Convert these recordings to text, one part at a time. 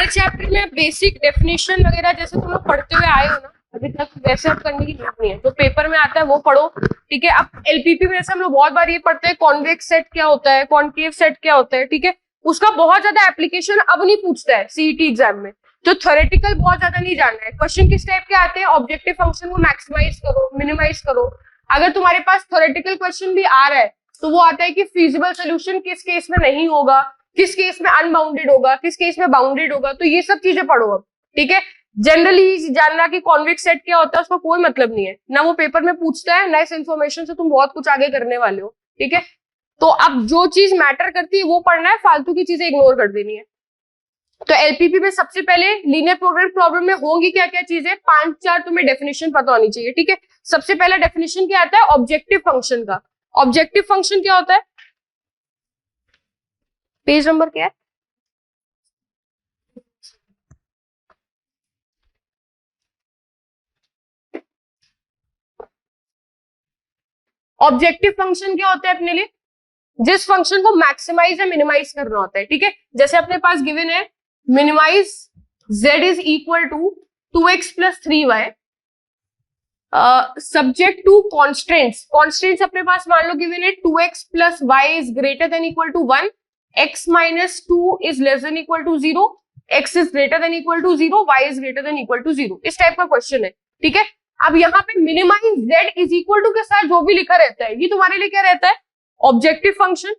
हर chapter में basic definition वगैरह जैसे तुम लोग पढ़ते हुए आए हो ना अभी तक, वैसे अब करने की जरूरत नहीं है। जो पेपर में आता है वो पढ़ो, ठीक है। अब एलपीपी में जैसे हम लोग बहुत बार ये पढ़ते हैं कॉन्वेक्स सेट क्या होता है, कॉन्केव सेट क्या होता है, ठीक है। उसका बहुत ज्यादा एप्लीकेशन अब नहीं पूछता है सीईटी एग्जाम में, तो थ्योरेटिकल बहुत ज्यादा नहीं जानना है। क्वेश्चन किस टाइप के आते हैं, ऑब्जेक्टिव फंक्शन को मैक्सिमाइज करो, मिनिमाइज करो। अगर तुम्हारे पास थ्योरेटिकल क्वेश्चन भी आ रहा है तो वो आता है कि फिजिबल सोल्यूशन किस केस में नहीं होगा, किस केस में अनबाउंडेड होगा, किस केस में बाउंडेड होगा, तो ये सब चीजें पढ़ो अब, ठीक है। जनरली जानना कि कॉन्वेक्स सेट क्या होता है उसका कोई मतलब नहीं है, ना वो पेपर में पूछता है, ना इस इन्फॉर्मेशन से तुम बहुत कुछ आगे करने वाले हो, ठीक है। तो अब जो चीज मैटर करती है वो पढ़ना है, फालतू की चीजें इग्नोर कर देनी है। तो एलपीपी में सबसे पहले लीनियर प्रोग्राम प्रॉब्लम में होंगी क्या क्या चीजें, 5-4 तुम्हें डेफिनेशन पता होनी चाहिए, ठीक है। सबसे पहला डेफिनेशन क्या आता है, ऑब्जेक्टिव फंक्शन का। ऑब्जेक्टिव फंक्शन क्या होता है, पेज नंबर क्या है, ऑब्जेक्टिव फंक्शन क्या होता है अपने लिए, जिस फंक्शन को मैक्सिमाइज या मिनिमाइज करना होता है, ठीक है। जैसे अपने पास गिवन है minimize z is equal to 2x plus 3y subject to constants. Constants अपने पास मान लो गिवन है 2x plus y is greater than equal to 1, x minus 2 is less than equal to 0, x is greater than equal to 0, y is greater than equal to 0। इस type का question है, ठीक है। अब यहाँ पे minimize z is equal to के साथ जो भी लिखा रहता है ये तुम्हारे लिए क्या रहता है, ऑब्जेक्टिव फंक्शन।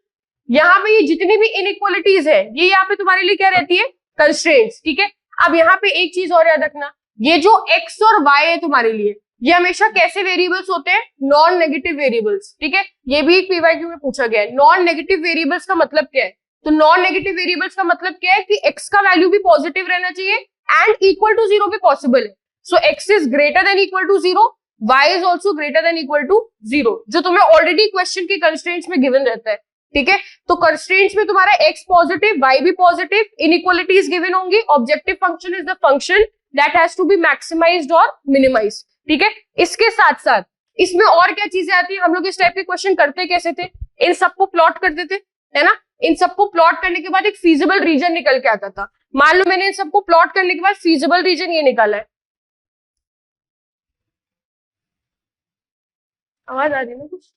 यहाँ पे ये जितनी भी इनइक्वालिटीज है ये यहाँ पे तुम्हारे लिए क्या रहती है, कंस्ट्रेंट्स, ठीक है। अब यहाँ पे एक चीज और याद रखना, ये जो x और y है तुम्हारे लिए ये हमेशा कैसे वेरिएबल्स होते हैं, नॉन नेगेटिव वेरिएबल्स, ठीक है। ये भी एक पीवाईक्यू में पूछा गया है। नॉन नेगेटिव वेरिएबल्स का मतलब क्या है, तो नॉन नेगेटिव वेरिएबल्स का मतलब क्या है कि x का वैल्यू भी पॉजिटिव रहना चाहिए एंड इक्वल टू 0 भी पॉसिबल है। So x is greater than equal to 0, y is also greater than equal to 0, जो तुम्हें ऑलरेडी क्वेश्चन के कंस्ट्रेंट्स में गिवन रहता है, ठीक है। तो कंस्ट्रेंट्स में तुम्हारा x पॉजिटिव, y भी पॉजिटिव, इनइक्वालिटीज गिवन होंगी। Objective function is the function that has to be maximized और मिनिमाइज्ड, ठीक है। इसके साथ साथ इसमें और क्या चीजें आती है, हम लोग इस टाइप के क्वेश्चन करते कैसे थे, इन सबको प्लॉट करते थे, है ना। इन सबको प्लॉट करने के बाद एक फीजिबल रीजन निकल के आता था। मान लो मैंने इन सबको प्लॉट करने के बाद फीजिबल रीजन ये निकाला है, आवाज आ रही है ना कुछ,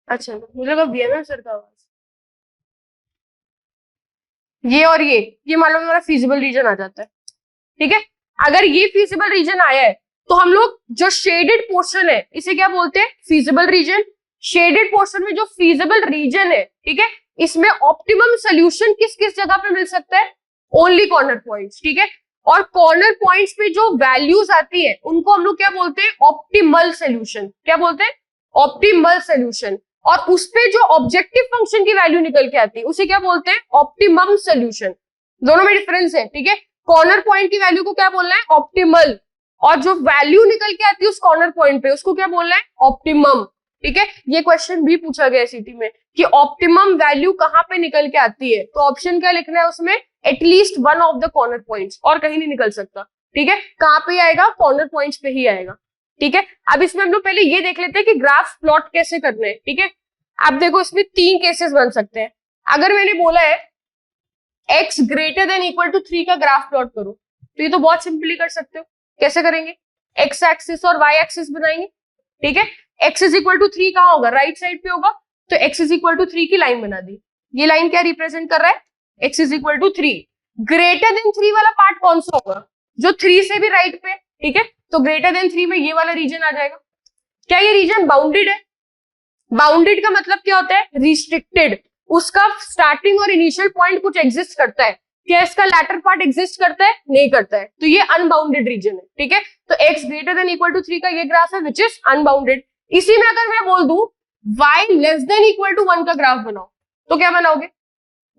अच्छा मुझे लगा बीएमएम सर का आवाज। ये और ये मान लो मेरा फीजिबल रीजन आ जाता है, ठीक है। अगर ये फीजिबल रीजन आया है तो हम लोग जो शेडेड पोर्शन है इसे क्या बोलते हैं, फीजिबल रीजन। शेडेड पोर्शन में जो फीजिबल रीजन है, ठीक है, इसमें ऑप्टिमम सोल्यूशन किस किस जगह पे मिल सकता है, ओनली कॉर्नर पॉइंट्स, ठीक है। और कॉर्नर पॉइंट्स पे जो वैल्यूज आती है उनको हम लोग क्या बोलते हैं, ऑप्टिमल सोल्यूशन। क्या बोलते हैं, ऑप्टिमल सोल्यूशन। और उस पे जो ऑब्जेक्टिव फंक्शन की वैल्यू निकल के आती है उसे क्या बोलते हैं, ऑप्टिमम सोल्यूशन। दोनों में डिफरेंस है, ठीक है। कॉर्नर पॉइंट की वैल्यू को क्या बोलना है, ऑप्टिमल, और जो वैल्यू निकल के आती है उस कॉर्नर पॉइंट पे उसको क्या बोलना है, ऑप्टिमम, ठीक है। ये क्वेश्चन भी पूछा गया सिटी में कि ऑप्टिमम वैल्यू कहां पे निकल के आती है, तो ऑप्शन क्या लिखना है उसमें, at least one of the corner points, और कहीं नहीं निकल सकता, ठीक है। कहां पे आएगा, कॉर्नर पॉइंट्स पे ही आएगा, ठीक है। अब इसमें हम लोग पहले ये देख लेते हैं कि ग्राफ प्लॉट कैसे करने हैं, ठीक है। अब देखो इसमें 3 केसेस बन सकते हैं। अगर मैंने बोला है x greater than equal to 3 का ग्राफ प्लॉट करो, तो ये तो बहुत सिंपली कर सकते हो। कैसे करेंगे, x एक्सिस और y एक्सिस बनाएंगे, ठीक है। x इज इक्वल टू 3 कहां होगा, राइट साइड पे होगा, तो x इज इक्वल टू 3 की लाइन बना दी। ये लाइन क्या रिप्रेजेंट कर रहा है, x is equal to 3। Greater than 3 वाला पार्ट कौन सा होगा, जो 3 से भी राइट पे, ठीक है। तो ग्रेटर देन 3 में ये वाला रीजन आ जाएगा। क्या ये रीजन बाउंडेड है, बाउंडेड का मतलब क्या होता है, रिस्ट्रिक्टेड। उसका स्टार्टिंग और इनिशियल पॉइंट कुछ एग्जिस्ट करता है, क्या इसका लैटर पार्ट एग्जिस्ट करता है, नहीं करता है, तो ये अनबाउंडेड रीजन है, ठीक है। तो x greater than equal to 3 का ये ग्राफ है विच इज अनबाउंडेड। इसी में अगर मैं बोल दूं y less than equal to 1 का ग्राफ बनाओ, तो क्या बनाओगे,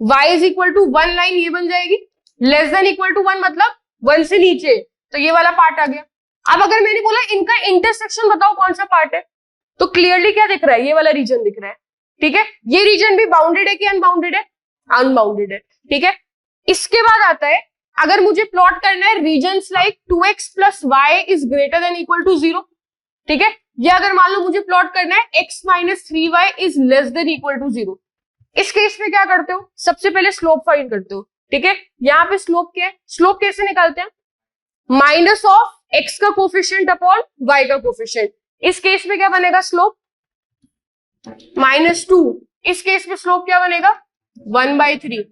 y is equal to 1 line ये बन जाएगी, लेस देन इक्वल टू 1 मतलब 1 से नीचे, तो ये वाला पार्ट आ गया। अब अगर मैंने बोला इनका इंटरसेक्शन बताओ कौन सा पार्ट है, तो क्लियरली क्या दिख रहा है, ये वाला रीजन दिख रहा है, ठीक है। ये रीजन भी बाउंडेड है कि अनबाउंडेड है, अनबाउंडेड है, ठीक है। इसके बाद आता है अगर मुझे प्लॉट करना है regions like 2x plus y is greater than equal to 0, ठीक है। या अगर मान लो मुझे प्लॉट करना है x minus 3y is less than equal to 0, इस केस में क्या करते हो, सबसे पहले स्लोप फाइंड करते हो, ठीक है। यहाँ पे स्लोप क्या है, स्लोप कैसे निकालते हैं, माइनस ऑफ एक्स का कोफिशिएंट अपॉन वाई का कोफिशिएंट। इस केस में क्या बनेगा, स्लोप -2। इस केस में स्लोप क्या बनेगा, 1/3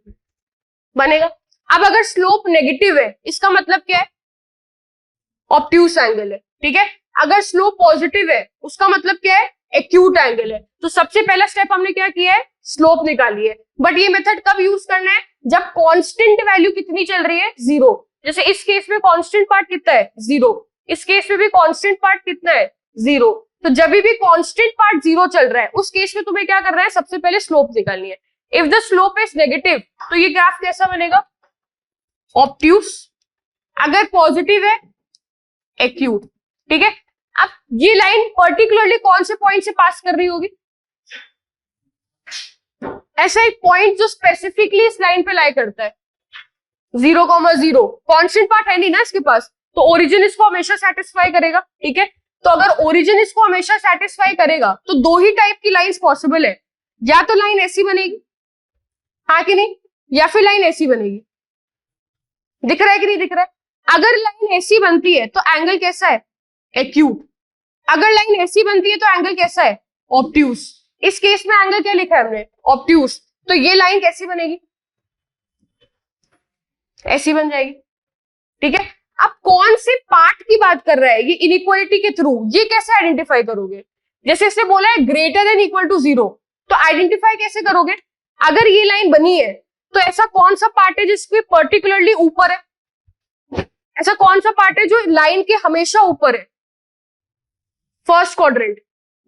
बनेगा। अब अगर स्लोप नेगेटिव है, इसका मतलब क्या है, ऑब्ट्यूस एंगल है, ठीक है। अगर स्लोप पॉजिटिव है, उसका मतलब क्या है, एक्यूट एंगल है। तो सबसे पहला स्टेप हमने क्या किया है, स्लोप निकाली है। बट ये मेथड कब यूज करना है, जब कांस्टेंट वैल्यू कितनी चल रही है, 0। जैसे इस केस में कांस्टेंट पार्ट कितना है, 0। इस केस में भी कांस्टेंट पार्ट कितना है, 0। तो जब भी कांस्टेंट पार्ट 0 चल रहा है, उस केस में तुम्हें क्या करना है, सबसे पहले स्लोप निकालनी है। If the slope is negative, तो ये ग्राफ कैसा बनेगा, ऑब्ट्यूस। अगर पॉजिटिव है, एक्यूट, ठीक है। अब ये लाइन पर्टिकुलरली कौन से पॉइंट से पास कर रही होगी, ऐसा एक पॉइंट जो स्पेसिफिकली इस लाइन पे लाई करता है, 0,0। कांस्टेंट पार्ट है नहीं ना इसके पास, तो ओरिजिन इसको हमेशा सेटिस्फाई करेगा, ठीक है। तो अगर ओरिजिन इसको हमेशा सेटिस्फाई करेगा, तो दो ही टाइप की लाइंस पॉसिबल है, या तो लाइन ऐसी बनेगी, हाँ कि नहीं, या फिर लाइन ऐसी बनेगी। दिख रहा है कि नहीं दिख रहा है, अगर लाइन ऐसी बनती है तो एंगल कैसा है, एक्यूट। अगर लाइन ऐसी बनती है तो एंगल कैसा है, ऑब्ट्यूस। इस केस में एंगल क्या लिखा है हमने, ऑब्ट्यूस। तो ये लाइन कैसी बनेगी, ऐसी बन जाएगी, ठीक है। अब कौन से पार्ट की बात कर रहा है ये, इनइक्वालिटी के थ्रू, ये कैसे आइडेंटिफाई करोगे, जैसे इसने बोला है ग्रेटर देन इक्वल टू 0, तो आइडेंटिफाई कैसे करोगे, अगर ये लाइन बनी है तो ऐसा कौन सा पार्ट है जिसके पर्टिकुलरली ऊपर है, ऐसा कौन सा पार्ट है जो लाइन के हमेशा ऊपर है, फर्स्ट क्वाड्रेंट,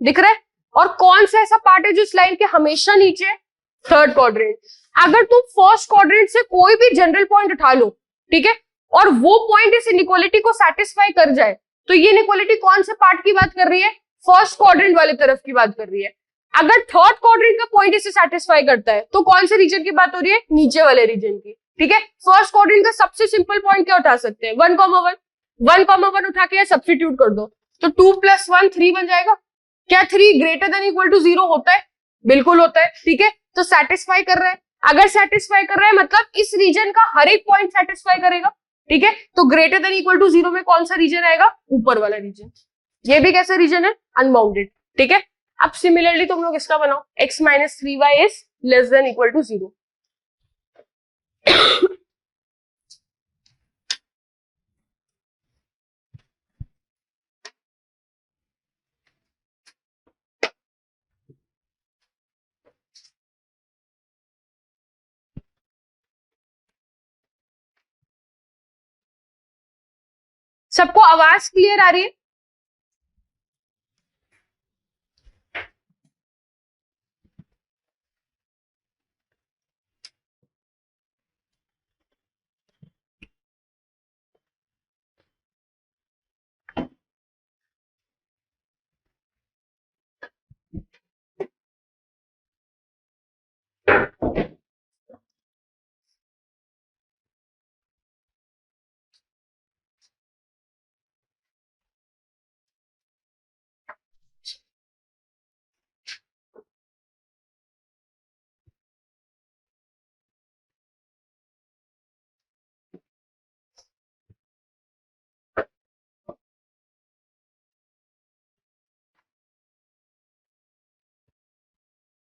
दिख रहा है। और कौन सा ऐसा पार्ट है जो इस लाइन के हमेशा नीचे है, थर्ड क्वाड्रेंट। अगर तुम फर्स्ट क्वाड्रेंट से कोई भी जनरल पॉइंट उठा लो, ठीक है, और वो पॉइंट इस इनइक्वालिटी को सेटिस्फाई कर जाए, तो ये इनइक्वालिटी कौन से पार्ट की बात कर रही है, फर्स्ट क्वाड्रेंट वाले तरफ की बात कर रही है। अगर थर्ड क्वाड्रेंट का पॉइंट इसे सेटिस्फाई करता है, तो कौन से रीजन की बात हो रही है, नीचे वाले रीजन की, ठीक है। फर्स्ट क्वाड्रेंट का सबसे सिंपल पॉइंट क्या उठा सकते हैं, 1,1। 1,1 उठा के सब्स्टिट्यूट कर दो, तो 2 + 1 3 बन जाएगा। क्या 3 ग्रेटर देन इक्वल टू 0 होता है, बिल्कुल होता है, ठीक है। तो सेटिस्फाई कर रहा है, अगर सेटिस्फाई कर रहा है मतलब इस रीजन का हर एक पॉइंट सेटिस्फाई करेगा, ठीक है। तो ग्रेटर देन इक्वल टू 0 में कौन सा रीजन आएगा, ऊपर वाला रीजन। ये भी कैसा रीजन है, अनबाउंडेड, ठीक है। अब सिमिलरली तुम लोग इसका बनाओ, x - 3y is less than equal to 0। सबको आवाज क्लियर आ रही है,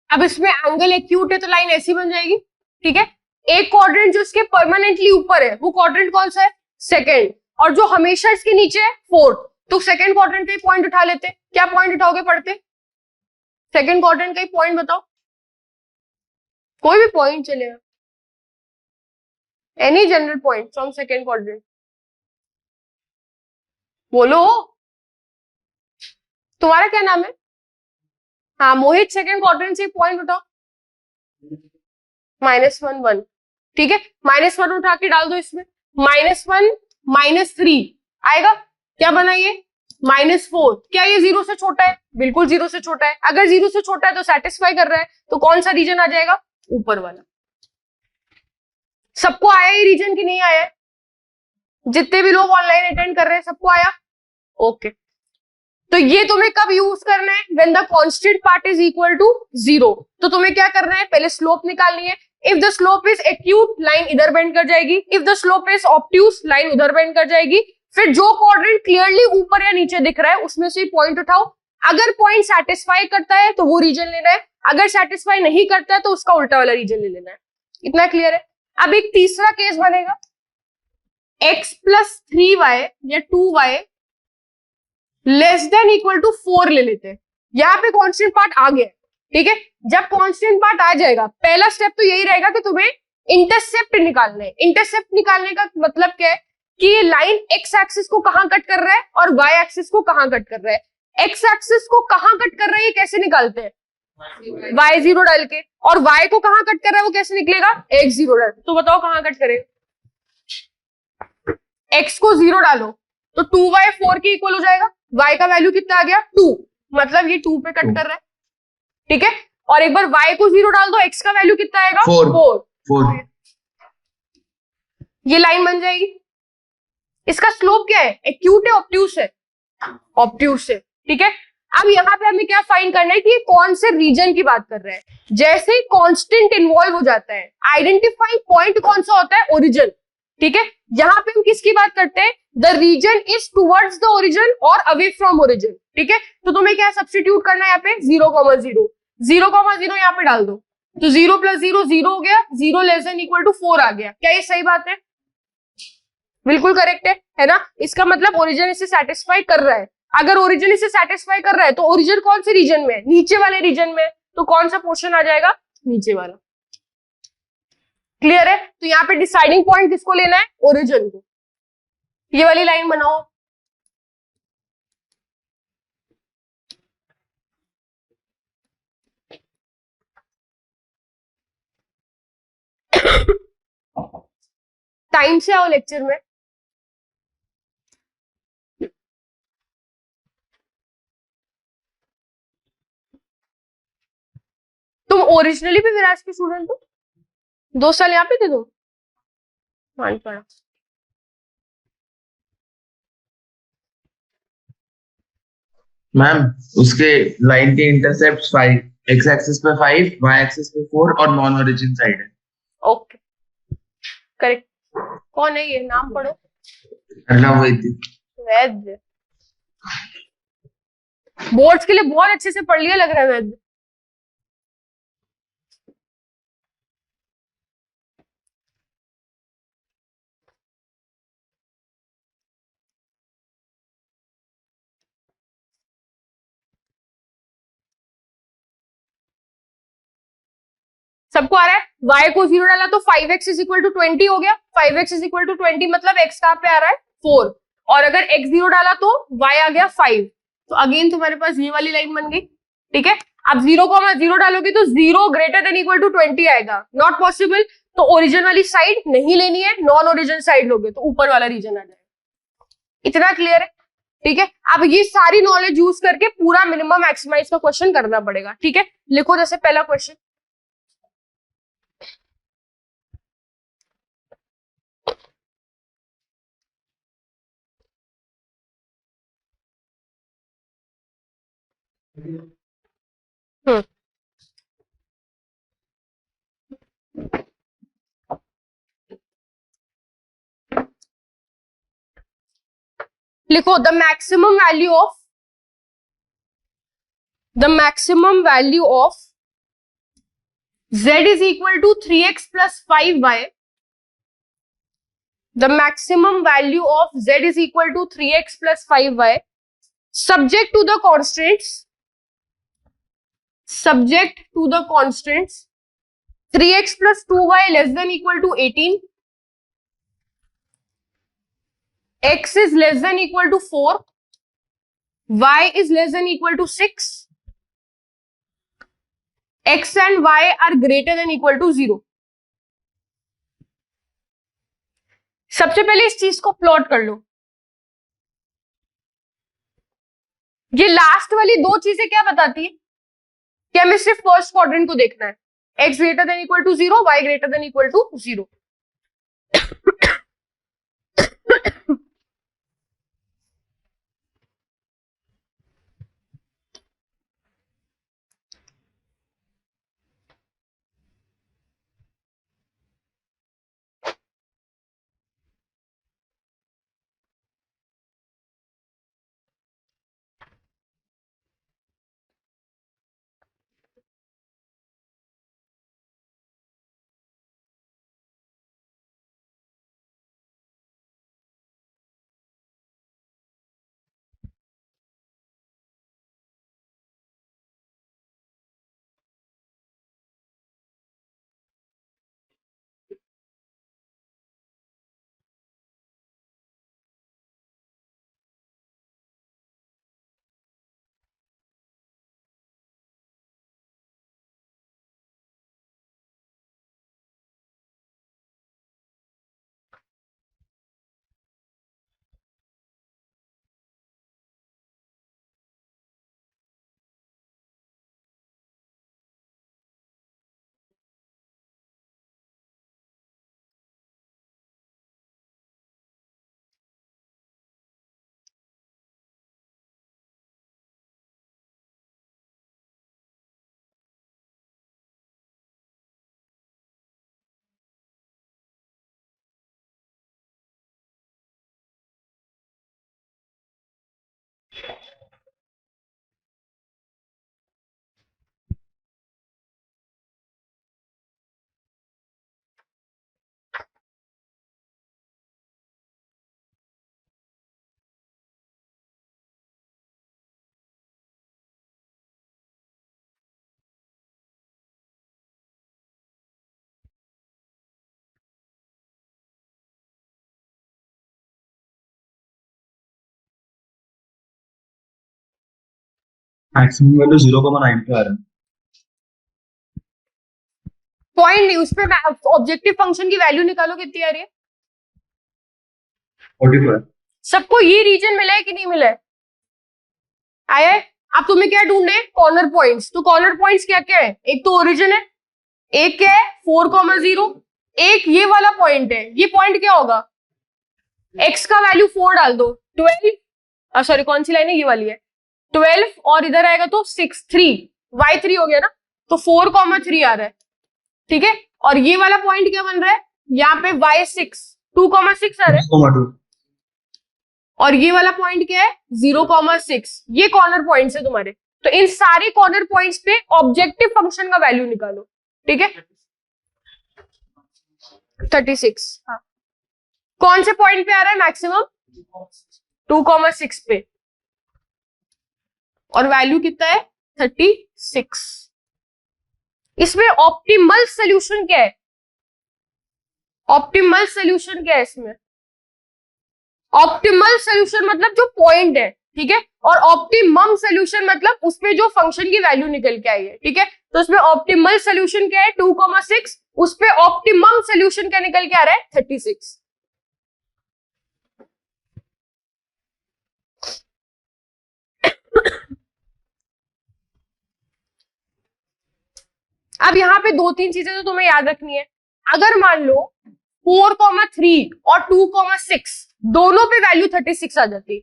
अब इसमें एंगल एक्यूट है तो लाइन ऐसी बन जाएगी, ठीक है। एक क्वाड्रेंट जो इसके परमानेंटली ऊपर है, वो क्वाड्रेंट कौन सा है, सेकंड, और जो हमेशा इसके नीचे है, फोर्थ। तो सेकंड क्वाड्रेंट का ही पॉइंट उठा लेते, क्या पॉइंट उठाओगे पढ़ते, सेकंड क्वाड्रेंट का ही पॉइंट बताओ, कोई भी पॉइंट चलेगा, any general point from second quadrant, बोलो तुम्हारा क्या नाम है, हाँ मोहित, सेकंड क्वाड्रेंट से पॉइंट उठाओ, -1 1, ठीक है। -1 उठा के डाल दो इसमें, -1 -3 आएगा, क्या बना ये, -4। क्या ये 0 से छोटा है, बिल्कुल 0 से छोटा है। अगर 0 से छोटा है तो सेटिस्फाई कर रहा है, तो कौन सा रीजन आ जाएगा, ऊपर वाला। सबको आया ये रीजन की नहीं आया है, जितने भी लोग ऑनलाइन अटेंड कर रहे हैं सबको आया, ओके। तो ये तुम्हें कब यूज करना है, when the constant part is equal to 0। तो तुम्हें क्या करना है, पहले स्लोप निकालनी है। If the slope is acute, line इधर बेंड कर जाएगी। If the slope is obtuse, line उधर बेंड कर जाएगी। फिर जो क्वाड्रेंट क्लियरली ऊपर या नीचे दिख रहा है उसमें से पॉइंट उठाओ। अगर पॉइंट सेटिस्फाई करता है तो वो रीजन लेना है, अगर सेटिस्फाई नहीं करता है तो उसका उल्टा वाला रीजन ले लेना है। इतना क्लियर है। अब एक तीसरा केस बनेगा, x प्लस 3y या 2y less than equal to 4 ले लेते हैं। यहाँ पे कांस्टेंट पार्ट आ गया, ठीक है। जब कांस्टेंट पार्ट आ जाएगा, पहला स्टेप तो यही रहेगा कि तुम्हें इंटरसेप्ट निकालना है। इंटरसेप्ट निकालने का मतलब क्या है कि ये लाइन एक्स एक्सिस को कहां कट कर रहा है और वाई एक्सिस को कहां कट कर रहा है। एक्स एक्सिस को कहां कट कर रहा है ये कैसे निकालते हैं, y0 डाल के, और y को कहां कट कर रहा है वो कैसे निकलेगा, x0 डाल। तो बताओ कहां कट करेगा, x को 0 डालो तो 2y 4 के इक्वल हो जाएगा। y का वैल्यू कितना आ गया 2, मतलब ये 2 पे कट कर रहा है, ठीक है। और एक बार y को 0 डाल दो, x का वैल्यू कितना आएगा 4। ये लाइन बन जाएगी। इसका स्लोप क्या है, एक्यूट है ऑब्ट्यूस है, ऑब्ट्यूस है, ठीक है। अब यहाँ पे हमें क्या फाइंड करना है कि ये कौन से रीजन की बात कर रहे हैं। जैसे ही कांस्टेंट इन्वॉल्व हो जाता है, आइडेंटिफाई पॉइंट कौन सा होता है, ओरिजिन, ठीक है। यहाँ पे हम किसकी बात करते हैं, the region is towards the origin और अवे फ्रॉम ओरिजिन, ठीक है। तो तुम्हें क्या सब्स्टिट्यूट करना है यहाँ पे 0,0, 0,0 यहाँ पे डाल दो, तो 0 + 0 0 हो गया, 0 लेस देन इक्वल टू 4 आ गया। क्या ये सही बात है, बिल्कुल करेक्ट है ना। इसका मतलब ओरिजिन इसे सेटिस्फाई कर रहा है। अगर ओरिजिन इसे सेटिस्फाई कर रहा है तो ओरिजिन कौन से रीजन में है, नीचे वाले रीजन में, तो कौन सा पोर्शन आ जाएगा, नीचे वाला। क्लियर है। तो यहाँ पे डिसाइडिंग पॉइंट किसको लेना है, ओरिजिन को। ये वाली लाइन बनाओ, टाइम से आओ लेक्चर में। तुम ओरिजिनली भी विराज के स्टूडेंट हो, 2 साल यहाँ पे थे तुम, मान पड़ा। मैम उसके लाइन के इंटरसेप्ट 5, एक्स एक्सिस पे 5, वाई एक्सिस पे 4 और नॉन ओरिजिन साइड है। Okay correct. कौन है ये, नाम पढ़ो। अर्णव वैद्य। वैद्य, बोर्ड्स के लिए बहुत अच्छे से पढ़ लिया लग रहा है वैद्य। सबको आ रहा है, y को 0 डाला तो 5x = 20 हो गया। 5x = 20 मतलब x कहां पे आ रहा है 4, और अगर x 0 डाला तो y आ गया 5। तो अगेन तुम्हारे पास ये वाली लाइन बन गई, ठीक है। अब 0,0 डालोगे तो 0 > 20 आएगा, नॉट पॉसिबल। तो ओरिजिन वाली साइड नहीं लेनी है, नॉन ओरिजिन साइड लोगे तो ऊपर वाला रीजन आ जाएगा। इतना क्लियर है, ठीक है। अब ये सारी नॉलेज यूज करके पूरा मिनिमम मैक्सिमाइज का क्वेश्चन करना पड़ेगा, ठीक है। लिखो जैसे पहला क्वेश्चन, लिखो the maximum value of z is equal to 3x plus 5y. The maximum value of z is equal to 3x plus 5y subject to the constants 3x plus 2y less than equal to 18, x is less than equal to 4, y is less than equal to 6, x and y are greater than equal to 0. सबसे पहले इस चीज को plot कर लो। ये last वाली 2 चीजें क्या बताती है कि हमें सिर्फ फर्स्ट क्वाड्रेंट को देखना है, x greater than equal to 0, y greater than equal to 0। Maximum value 0,9 पे आ रहा है। पॉइंट नहीं, उस पे ऑब्जेक्टिव फंक्शन की वैल्यू निकालो कितनी आ रही है। 44। सबको ये रीजन मिला है कि नहीं मिला है? आया है। अब तुम्हें क्या ढूंढने हैं? Corner points. तो कॉर्नर पॉइंट्स क्या क्या है? एक तो ओरिजिन है, एक क्या है 4,0, एक ये वाला पॉइंट है। ये पॉइंट क्या होगा? x का वैल्यू 4 डाल दो, 12, सॉरी कौन सी लाइन है? ये वाली है 12, और इधर आएगा तो 6, 3, y3 हो गया ना, तो 4,3 आ रहा है। ठीक है, और ये वाला पॉइंट क्या बन रहा है? यहाँ पे y6, 2,6 आ रहा है, 6,2। और ये वाला पॉइंट क्या है? 0,6। ये कॉर्नर पॉइंट्स है तुम्हारे। तो इन सारे कॉर्नर पॉइंट्स पे ऑब्जेक्टिव फंक्शन का वैल्यू निकालो। ठीक है, 36। हाँ, कौन से पॉइंट पे आ रहा है मैक्सिमम? 2,6 पे, और वैल्यू कितना है? 36। इसमें ऑप्टिमल सोल्यूशन क्या है? ऑप्टिमल सोल्यूशन क्या है इसमें? ऑप्टिमल सोल्यूशन मतलब जो पॉइंट है, ठीक है, और ऑप्टिमम सोल्यूशन मतलब उसमें जो फंक्शन की वैल्यू निकल के आई है। ठीक है, तो उसमें ऑप्टिमल सोल्यूशन क्या है? 2,6। उस पे ऑप्टिमम सोल्यूशन क्या निकल के आ रहा है? 36। अब यहाँ पे दो तीन चीजें तो तुम्हें याद रखनी है। अगर मान लो 4,3 और 2,6 दोनों पे वैल्यू 36 आ जाती,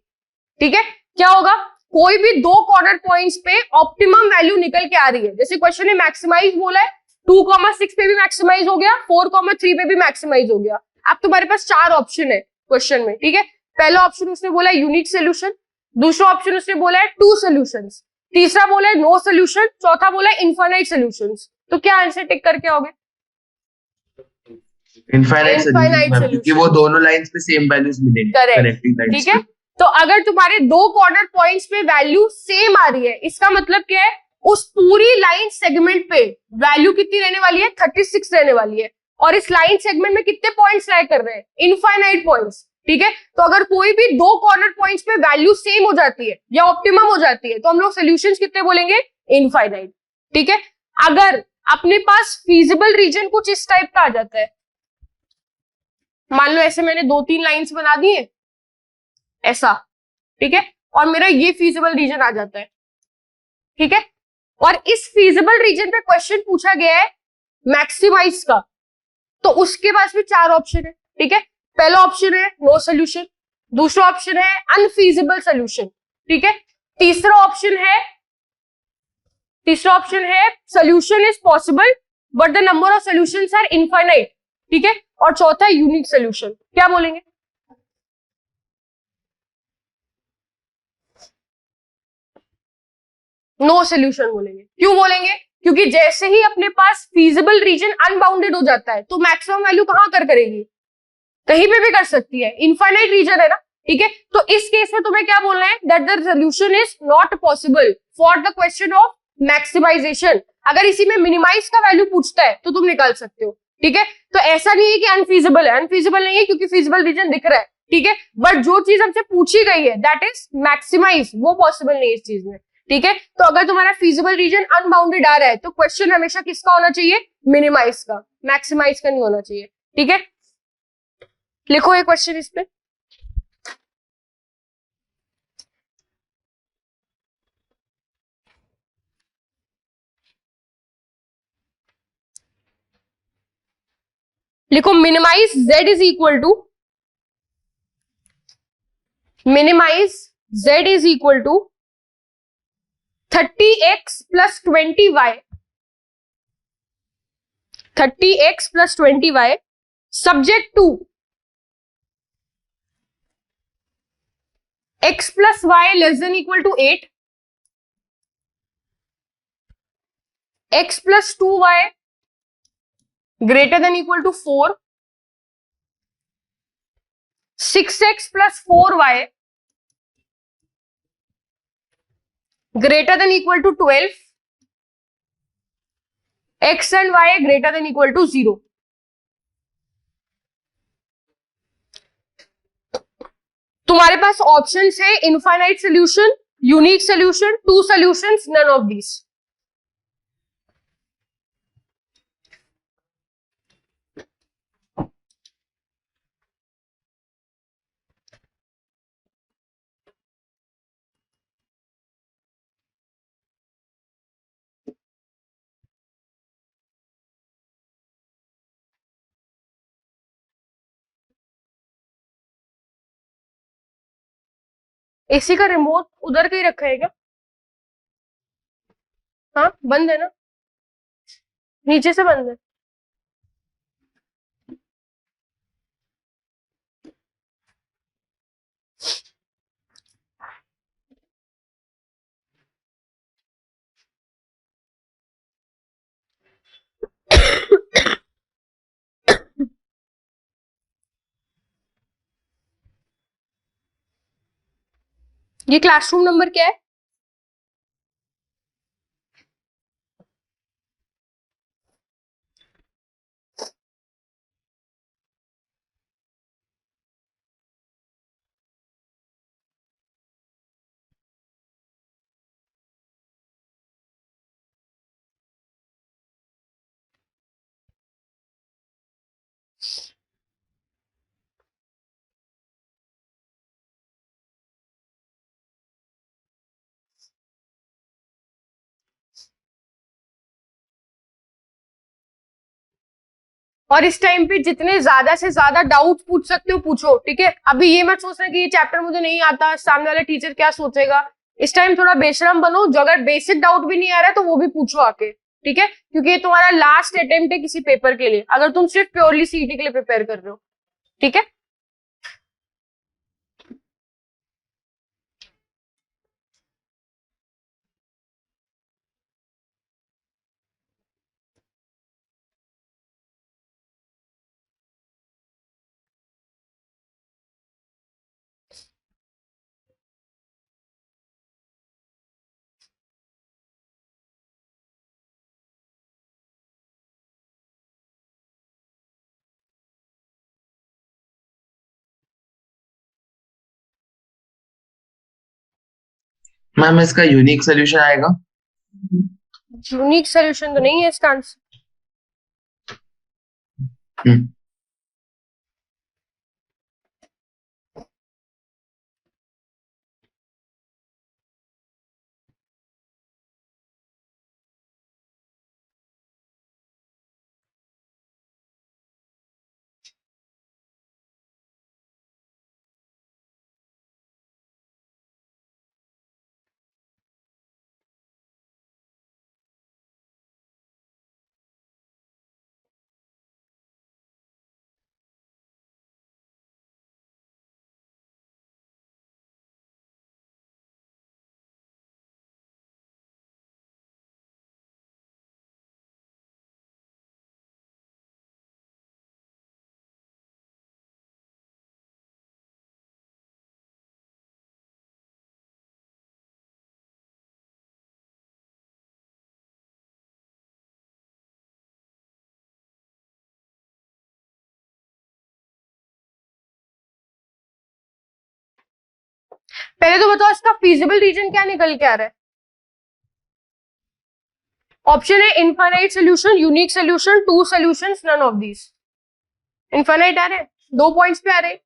ठीक है, क्या होगा? कोई भी दो कॉर्नर पॉइंट्स पे ऑप्टिमम वैल्यू निकल के आ रही है। जैसे क्वेश्चन में मैक्सिमाइज बोला है, 2,6 पे भी मैक्सिमाइज हो गया, 4,3 पे भी मैक्सिमाइज हो गया। अब तुम्हारे पास चार ऑप्शन है क्वेश्चन में। ठीक है, पहला ऑप्शन उसने बोला है यूनिक सोल्यूशन, दूसरा ऑप्शन उसने बोला है 2 सॉल्यूशंस, तीसरा बोला है नो सोल्यूशन, चौथा बोला है इनफाइनाइट सॉल्यूशंस। तो क्या आंसर टिक करके आओगे? इनफाइनाइट Infinite सोल्यूशन, क्योंकि solution. वो दोनों लाइंस पे सेम वैल्यूज मिलेंगे Correct. कनेक्टिंग लाइंस ठीक है, तो अगर तुम्हारे दो कॉर्नर पॉइंट्स पे वैल्यू सेम आ रही है, इसका मतलब क्या है? उस पूरी लाइन सेगमेंट पे वैल्यू कितनी रहने वाली है? 36 रहने वाली है। और इस लाइन सेगमेंट में कितने पॉइंट्स लाई कर रहे हैं? Infinite points. ठीक है, तो अगर कोई भी दो कॉर्नर पॉइंट्स पे वैल्यू सेम हो जाती है या ऑप्टिमम हो जाती है, तो हम लोग सोल्यूशंस कितने बोलेंगे? इनफाइनाइट। ठीक है, अगर अपने पास फीजिबल रीजन कुछ इस टाइप का आ जाता है, मान लो ऐसे मैंने 2-3 लाइंस बना दी है ऐसा, ठीक है, और मेरा ये फीजिबल रीजन आ जाता है। ठीक है, और इस फीजिबल रीजन पे क्वेश्चन पूछा गया है मैक्सिमाइज का, तो उसके पास भी चार ऑप्शन है। ठीक है, पहला ऑप्शन है नो सोल्यूशन, दूसरा ऑप्शन है अनफीजिबल सोल्यूशन, ठीक है, तीसरा ऑप्शन है solution is possible but the number of solutions are infinite. ठीक है, और चौथा है यूनिक सोल्यूशन। क्या बोलेंगे? नो सोल्यूशन बोलेंगे। क्यों बोलेंगे? क्योंकि जैसे ही अपने पास फीजिबल रीजन अनबाउंडेड हो जाता है, तो मैक्सिमम वैल्यू कहां करेगी? कहीं पे भी कर सकती है, इनफाइनाइट रीजन है ना। ठीक है, तो इस केस में तुम्हें क्या बोलना है? That the solution is not possible for the question of maximization. अगर इसी में मिनिमाइज का वैल्यू पूछता है तो तुम निकाल सकते हो। ठीक है, तो ऐसा नहीं है कि अनफीजिबल है, अनफीजिबल नहीं है क्योंकि फीजिबल रीजन दिख रहा है। ठीक है, बट जो चीज हमसे पूछी गई है दैट इज मैक्सिमाइज, वो पॉसिबल नहीं है इस चीज में। ठीक है, तो अगर तुम्हारा फीजिबल रीजन अनबाउंडेड आ रहा है तो क्वेश्चन हमेशा किसका होना चाहिए? मिनिमाइज का, मैक्सिमाइज का नहीं होना चाहिए। ठीक है, लिखो ये क्वेश्चन इस पे। लिखो minimize z is equal to, minimize z is equal to 30x plus 20y, 30x plus 20y subject to x plus y less than equal to 8, x plus 2y greater than equal to 4, 6x plus 4y greater than equal to 12, x and y greater than equal to 0. तुम्हारे पास options है infinite solution, unique solution, two solutions, none of these. AC का remote उधर कहीं रखा है क्या? हाँ बंद है ना, नीचे से बंद है। ये क्लासरूम नंबर क्या है? और इस टाइम पे जितने ज्यादा से ज्यादा डाउट पूछ सकते हो पूछो, ठीक है? अभी ये मत सोचना कि ये चैप्टर मुझे नहीं आता, सामने वाला टीचर क्या सोचेगा। इस टाइम थोड़ा बेशरम बनो, जो अगर बेसिक डाउट भी नहीं आ रहा है तो वो भी पूछो आके, ठीक है? क्योंकि ये तुम्हारा लास्ट अटेम्प्ट है किसी पेपर के लिए, अगर तुम सिर्फ प्योरली सीईटी के लिए प्रिपेयर कर रहे हो, ठीक है? मैम इसका यूनिक सोल्यूशन आएगा? यूनिक सोल्यूशन तो नहीं है इसका आंसर। हम्म, पहले तो बताओ इसका फीजिबल रीजन क्या निकल के आ रहा है? ऑप्शन है infinite solution, unique solution, two solutions, none of these. Infinite आ रहे हैं, 2 पॉइंट्स पे आ रहे हैं,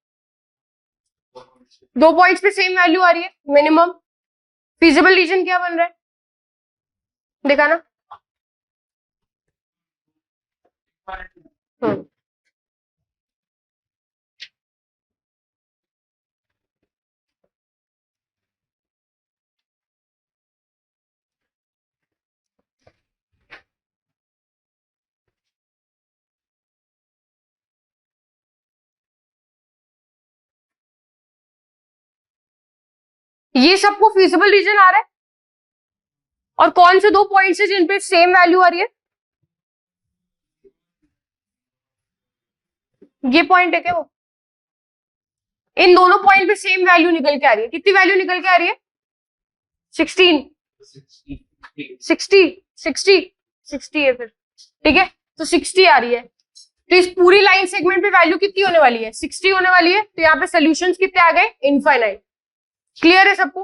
2 पॉइंट्स पे सेम वैल्यू आ रही है मिनिमम। फीजिबल रीजन क्या बन रहा है देखा ना? हम्म। ये सबको फीजिबल रीजन आ रहा है, और कौन से 2 पॉइंट्स है जिन पे सेम वैल्यू आ रही है? ये पॉइंट है क्या वो? इन दोनों पॉइंट पे सेम वैल्यू निकल के आ रही है। कितनी वैल्यू निकल के आ रही है? 16, 60, 60, 60 है फिर, ठीक है? तो 60 आ रही है, तो इस पूरी लाइन सेगमेंट पे वैल्यू कितनी होने वाली है? 60 होने वाली है। तो यहाँ पे सोल्यूशंस कितने आ गए? इनफाइनाइट। क्लियर है सबको?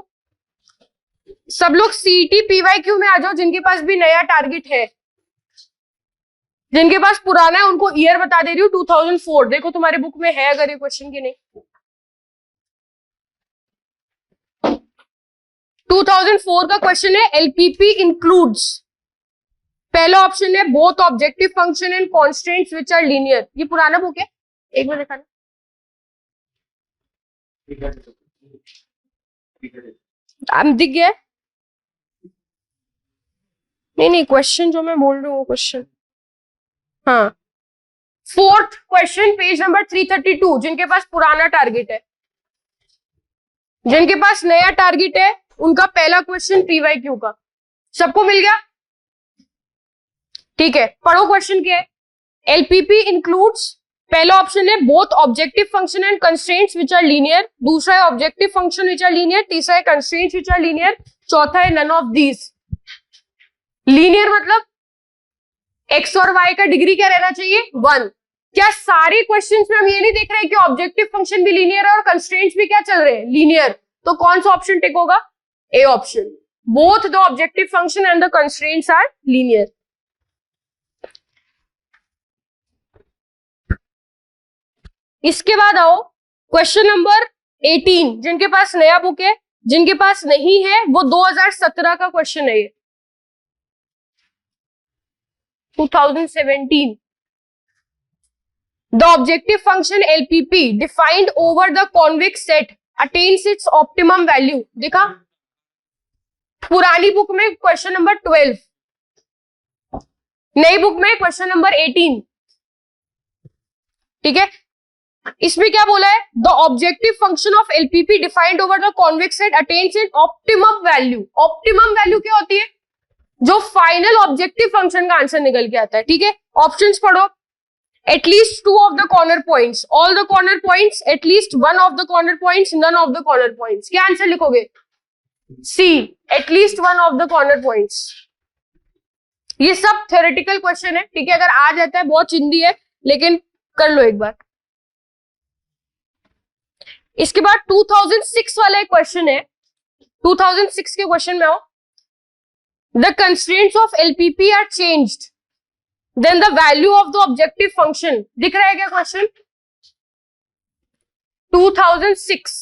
सब लोग सीईटी पीवाईक्यू में आ जाओ जिनके पास भी नया टारगेट है। जिनके पास पुराना है उनको ईयर बता दे रही हूँ 2004। देखो तुम्हारे बुक में है अगर ये क्वेश्चन की नहीं। 2004 का क्वेश्चन है एलपीपी इंक्लूड्स। पहला ऑप्शन है both objective function and constants which are linear. ये पुराना बुक है, एक बार दिखाना। दिख गया? नहीं, क्वेश्चन जो मैं बोल रही हूँ वो क्वेश्चन, हाँ। Fourth question page number 332। जिनके पास पुराना टारगेट है, जिनके पास नया टारगेट है, उनका पहला क्वेश्चन पीवाईक्यू का। सबको मिल गया? ठीक है, पढ़ो क्वेश्चन क्या है। एलपीपी इंक्लूड्स, पहला ऑप्शन है both objective function and constraints which are linear, दूसरा है objective function which are linear, तीसरा है कंस्ट्रेंट्स व्हिच आर लीनियर, चौथा है नन ऑफ दीज। लीनियर मतलब एक्स और वाई का डिग्री क्या रहना चाहिए? 1। क्या सारे क्वेश्चंस में हम ये नहीं देख रहे कि ऑब्जेक्टिव फंक्शन भी लीनियर है और कंस्ट्रेंट्स भी क्या चल रहे हैं? लीनियर। तो कौन सा ऑप्शन टिक होगा? A option, both the objective function and the constraints are linear. इसके बाद आओ क्वेश्चन नंबर 18। जिनके पास नया बुक है, जिनके पास नहीं है वो 2017 का क्वेश्चन है। ये 2017। The objective function LPP defined over the convex set attains it's optimum value. देखा पुरानी बुक में क्वेश्चन नंबर 12, नई बुक में क्वेश्चन नंबर 18। ठीक है, इसमें क्या बोला है? The objective function of LPP defined over the convex set attains it optimum value. Optimum value क्या होती है? जो फाइनल ऑब्जेक्टिव फंक्शन का आंसर निकल के आता है। ठीक है, ऑप्शंस पढ़ो। At least 2 of the corner points, all the corner points, at least 1 of the corner points, none of the corner points. क्या आंसर लिखोगे? See, at least 1 of the corner points. ये सब थ्योरेटिकल क्वेश्चन है। ठीक है, अगर आ जाता है बहुत चिंदी है, लेकिन कर लो एक बार। इसके बाद 2006 वाला एक क्वेश्चन है। 2006 के क्वेश्चन में आओ। The constraints of LPP are changed, then the value of the objective function. दिख रहा है क्या क्वेश्चन? 2006।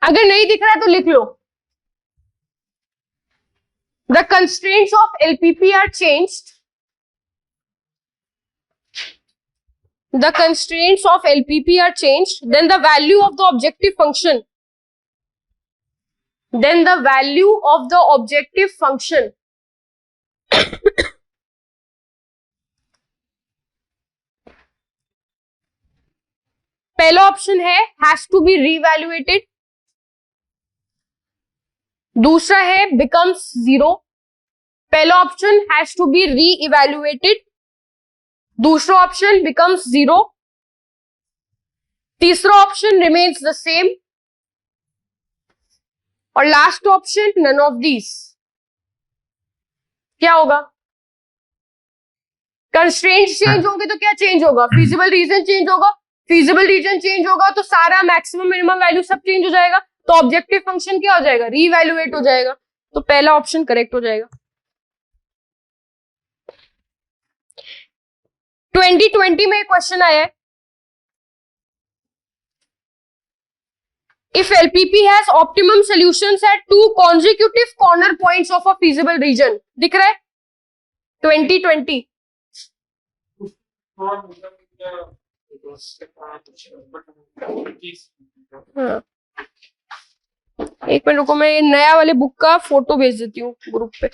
अगर नहीं दिख रहा है तो लिख लो। The constraints of LPP are changed, the constraints of LPP are changed, then the value of the objective function, पहला ऑप्शन है has to be reevaluated, दूसरा है becomes 0। पहला option has to be re-evaluated, दूसरा ऑप्शन becomes 0, तीसरा option remains the same, और last option none of these। क्या होगा? कंस्ट्रेंट्स चेंज होंगे तो क्या चेंज होगा? फिजिबल रीजन चेंज होगा। फिजिबल रीजन चेंज होगा तो सारा मैक्सिमम मिनिमम वैल्यू सब चेंज हो जाएगा। तो ऑब्जेक्टिव फंक्शन क्या हो जाएगा? रीवैल्यूएट हो जाएगा। तो पहला ऑप्शन करेक्ट हो जाएगा। 2020 में क्वेश्चन आया है, if LPP has optimum solutions at 2 consecutive corner points of a feasible region। दिख रहा है 2020। हाँ। एक मिनट रुको, मैं नया वाले बुक का फोटो भेज देती हूँ ग्रुप पे।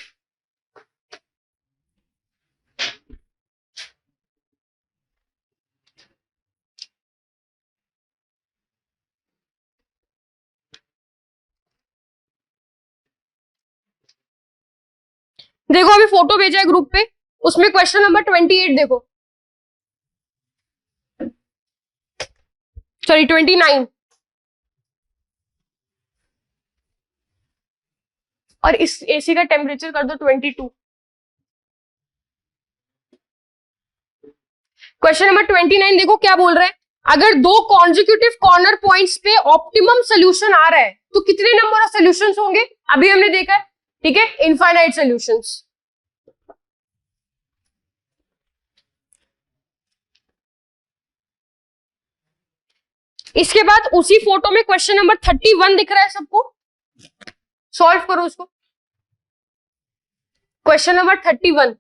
देखो अभी फोटो भेजा है ग्रुप पे, उसमें क्वेश्चन नंबर 28 देखो, सॉरी 29। और इस एसी का टेम्परेचर कर दो 22। क्वेश्चन नंबर 29 देखो क्या बोल रहा है। अगर दो कॉन्जिक्यूटिव कॉर्नर पॉइंट्स पे ऑप्टिमम सोल्यूशन आ रहा है तो कितने नंबर ऑफ सोल्यूशंस होंगे? अभी हमने देखा है, ठीक है, इनफाइनाइट सोल्यूशंस। इसके बाद उसी फोटो में क्वेश्चन नंबर 31 दिख रहा है सबको, सॉल्व करो उसको। Question number 31,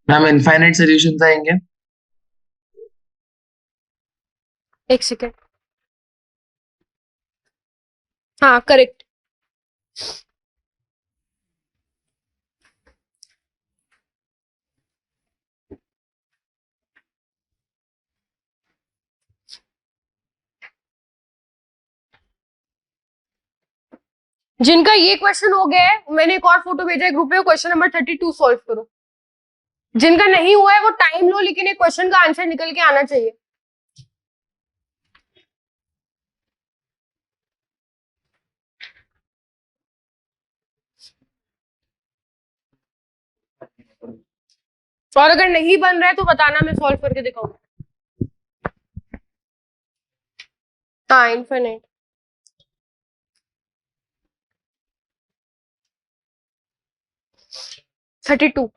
ma'am infinite solutions आएंगे। एक सेकेंड, हाँ करेक्ट। जिनका ये क्वेश्चन हो गया है, मैंने एक और फोटो भेजा है ग्रुप में, क्वेश्चन नंबर 32 सॉल्व करो। जिनका नहीं हुआ है वो टाइम लो, लेकिन एक क्वेश्चन का आंसर निकल के आना चाहिए। और अगर नहीं बन रहा है तो बताना, मैं सॉल्व करके दिखाऊंगा। हाँ इनफिनिट, थर्टी टू।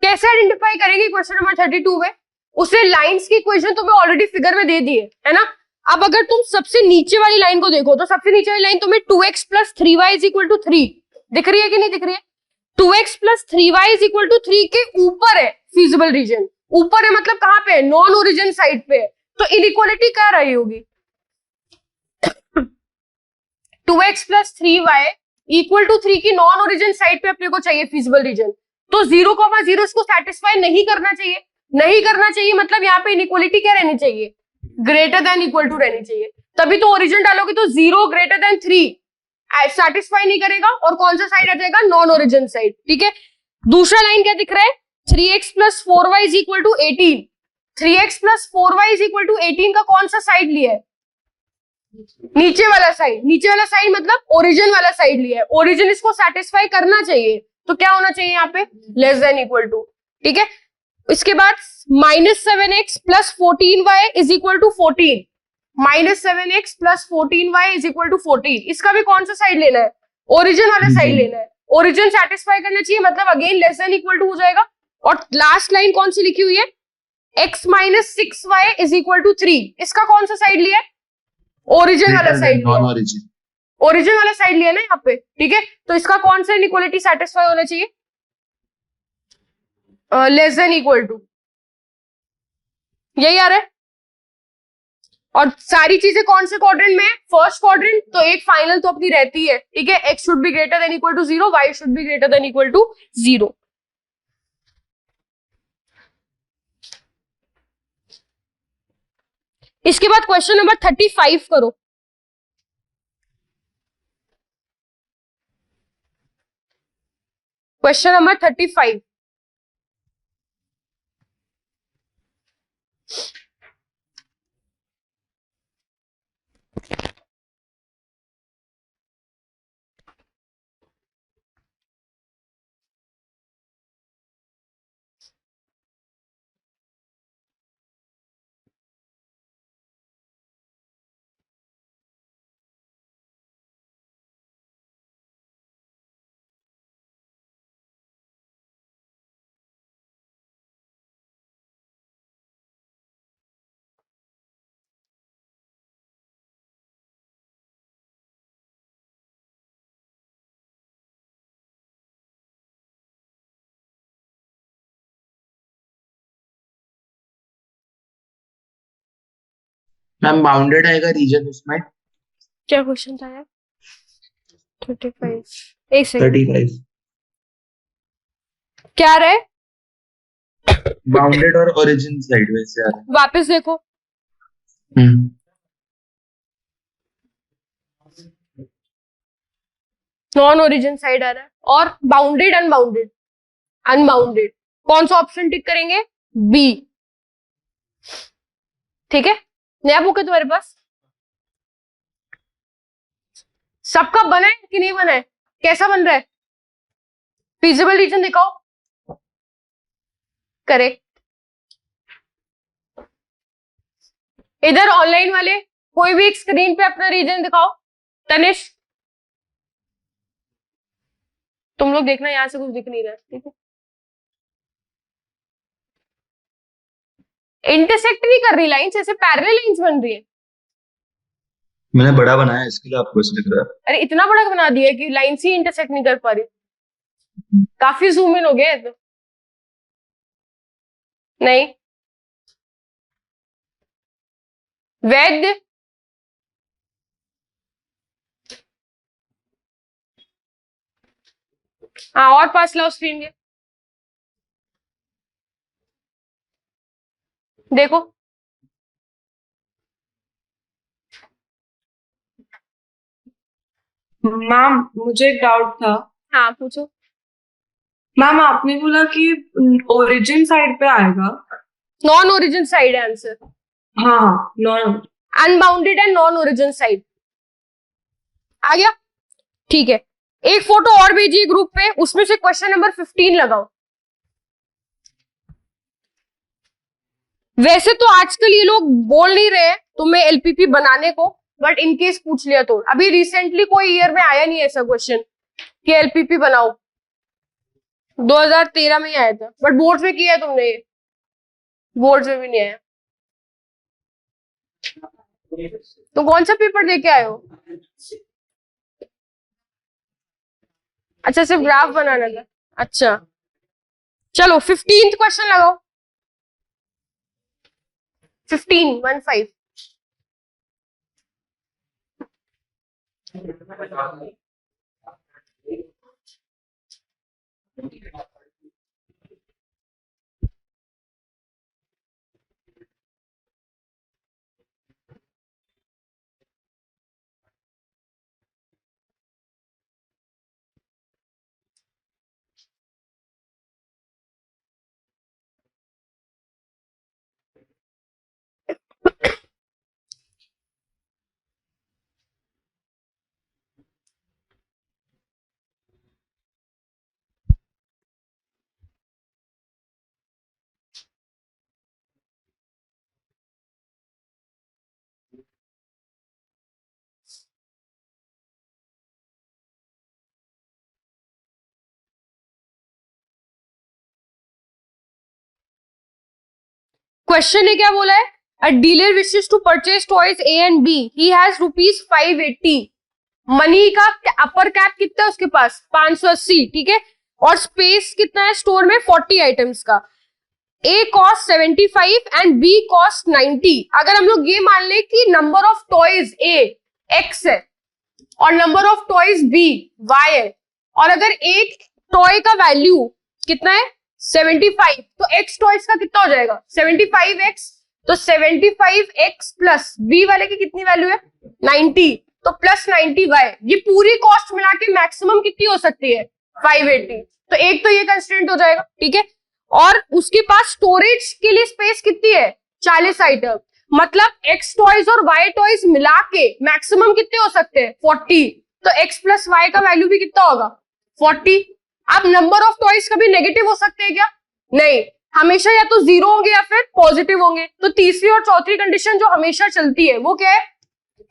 कैसे आइडेंटिफाई करेंगे क्वेश्चन नंबर 32 में? उसने लाइंस की इक्वेशन तुम्हें ऑलरेडी फिगर में दे दी है ना। अब अगर तुम सबसे नीचे वाली लाइन को देखो तो सबसे नीचे वाली लाइन तुम्हें 2x plus 3y is equal to 3 दिख रही है कि नहीं दिख रही है? 2x plus 3y is equal to 3 के ऊपर है फीजिबल रीजन। ऊपर है मतलब कहां पे है? नॉन ओरिजिन साइड पे है। तो इनइक्वालिटी क्या रही होगी? 2x plus 3y equal to 3 की नॉन ओरिजिन साइड पे अपने को चाहिए फीजिबल रीजन। तो 0,0 इसको सेटिस्फाई नहीं करना चाहिए। नहीं करना चाहिए मतलब यहाँ पे इनइक्वालिटी क्या रहनी चाहिए? ग्रेटर देन इक्वल टू रहनी चाहिए। तभी तो ओरिजिन डालोगे तो 0 ग्रेटर देन 3 सेटिस्फाई नहीं करेगा। और कौन सा साइड आ जाएगा? Non origin side. ठीक है, दूसरा लाइन क्या दिख रहा है? 3x plus 4y is equal to 18। 3x plus 4y is equal to 18 का कौन सा साइड लिया है? नीचे वाला साइड। नीचे वाला साइड मतलब ओरिजिन वाला साइड लिया है। ओरिजिन इसको सेटिस्फाई करना चाहिए, तो क्या होना चाहिए यहाँ पे? Less than equal to. ठीक है, इसके बाद -7x plus 14y is equal to 14। -7x plus 14y is equal to 14, इसका भी कौन सा साइड लेना है? ओरिजिन वाला साइड हम्म। लेना है, ओरिजिन सेटिस्फाई करना चाहिए, मतलब again less than equal to हो जाएगा। और लास्ट लाइन कौन सी लिखी हुई है, x minus 6y is equal to 3, इसका कौन सा साइड लिया है, ओरिजिन वाला Greater साइड than लिया है, non-origin. ओरिजिन वाला साइड लिया है ना यहाँ पे, ठीक है। तो इसका कौन सा इनइक्वालिटी सेटिस्फाई होना चाहिए, लेस देन इक्वल टू, यही आ रहा है। और सारी चीजें कौन से क्वाड्रेंट में है, फर्स्ट क्वाड्रेंट, तो एक फाइनल तो अपनी रहती है, ठीक है, x should be greater than equal to 0, y should be greater than equal to 0। इसके बाद क्वेश्चन नंबर 35 करो। Question number 35। मैम बाउंडेड आएगा रीजन उसमें क्या क्वेश्चन था यार, 35, एक सेकंड, 35 क्या रहे, बाउंडेड और ओरिजिन साइड वैसे आ रहा है। वापस देखो। हम्म। नॉन ओरिजिन साइड आ रहा है, और बाउंडेड अनबाउंडेड, अनबाउंडेड, कौन सा ऑप्शन टिक करेंगे, बी, ठीक है। नया बुक है तुम्हारे पास, सबका बना है कि नहीं बना है, कैसा बन रहा है, फिजिबल रीजन दिखाओ, करेक्ट। इधर ऑनलाइन वाले कोई भी एक स्क्रीन पे अपना रीजन दिखाओ, तनिष तुम लोग देखना, यहां से कुछ दिख नहीं रहा है, ठीक है। इंटरसेक्ट नहीं कर रही लाइंस, ऐसे पैरेलल लाइंस बन रही है। मैंने बड़ा बनाया इसके लिए आपको ऐसे दिख रहा है। अरे इतना बड़ा बना दिया है कि लाइंस ही इंटरसेक्ट नहीं कर पा रही, काफी जूम इन हो गया है तो। नहीं, वैध, हाँ और पास लाओ स्क्रीन के, देखो। मैम मुझे एक डाउट था। हाँ पूछो। मैम आपने बोला कि ओरिजिन साइड पे आएगा। नॉन ओरिजिन साइड है आंसर, हाँ हाँ non. Unbounded and non origin side आ गया, ठीक है। एक फोटो और भेजिए ग्रुप पे, उसमें से क्वेश्चन नंबर 15 लगाओ। वैसे तो आजकल ये लोग बोल नहीं रहे हैं तुम्हें एलपीपी बनाने को, बट इनकेस पूछ लिया तो अभी रिसेंटली कोई ईयर में आया नहीं ऐसा क्वेश्चन कि एलपीपी बनाओ, 2013 में ही आया था, बट बोर्ड में किया है तुमने ये, बोर्ड में भी नहीं आया। तो कौन सा पेपर दे के आए हो, अच्छा सिर्फ ग्राफ बनाना था, अच्छा चलो 15th क्वेश्चन लगाओ, 15 क्वेश्चन ने क्या बोला है? A dealer wishes to purchase toys A and B, he has ₹580। Money का अपर कैप कितना है उसके पास? 580, ठीक है। और स्पेस कितना है स्टोर में? 40 आइटम्स का। A cost 75 and B cost 90। अगर हम लोग ये मान ले कि number of toys A x है और number of toys B y है, और अगर एक टॉय का वैल्यू कितना है? 75, तो एक्स टॉयज का कितना हो जाएगा? 75x। तो 75x प्लस बी वाले की कितनी वैल्यू है? 90, तो प्लस 90y। ये पूरी कॉस्ट मिला के मैक्सिमम कितनी हो सकती है? 580। तो एक तो ये कंस्ट्रेंट हो जाएगा, ठीक है। और उसके पास स्टोरेज के लिए स्पेस कितनी है? 40 आइटम। मतलब एक्स टॉयज और वाई टॉयज मिला के मैक्सिमम कितने हो सकते हैं? 40। तो एक्स प्लस वाई का वैल्यू भी कितना होगा? 40। अब नंबर ऑफ टॉयज कभी नेगेटिव हो सकते हैं क्या? नहीं, हमेशा या तो जीरो होंगे या फिर पॉजिटिव होंगे। तो तीसरी और चौथी कंडीशन जो हमेशा चलती है वो क्या है?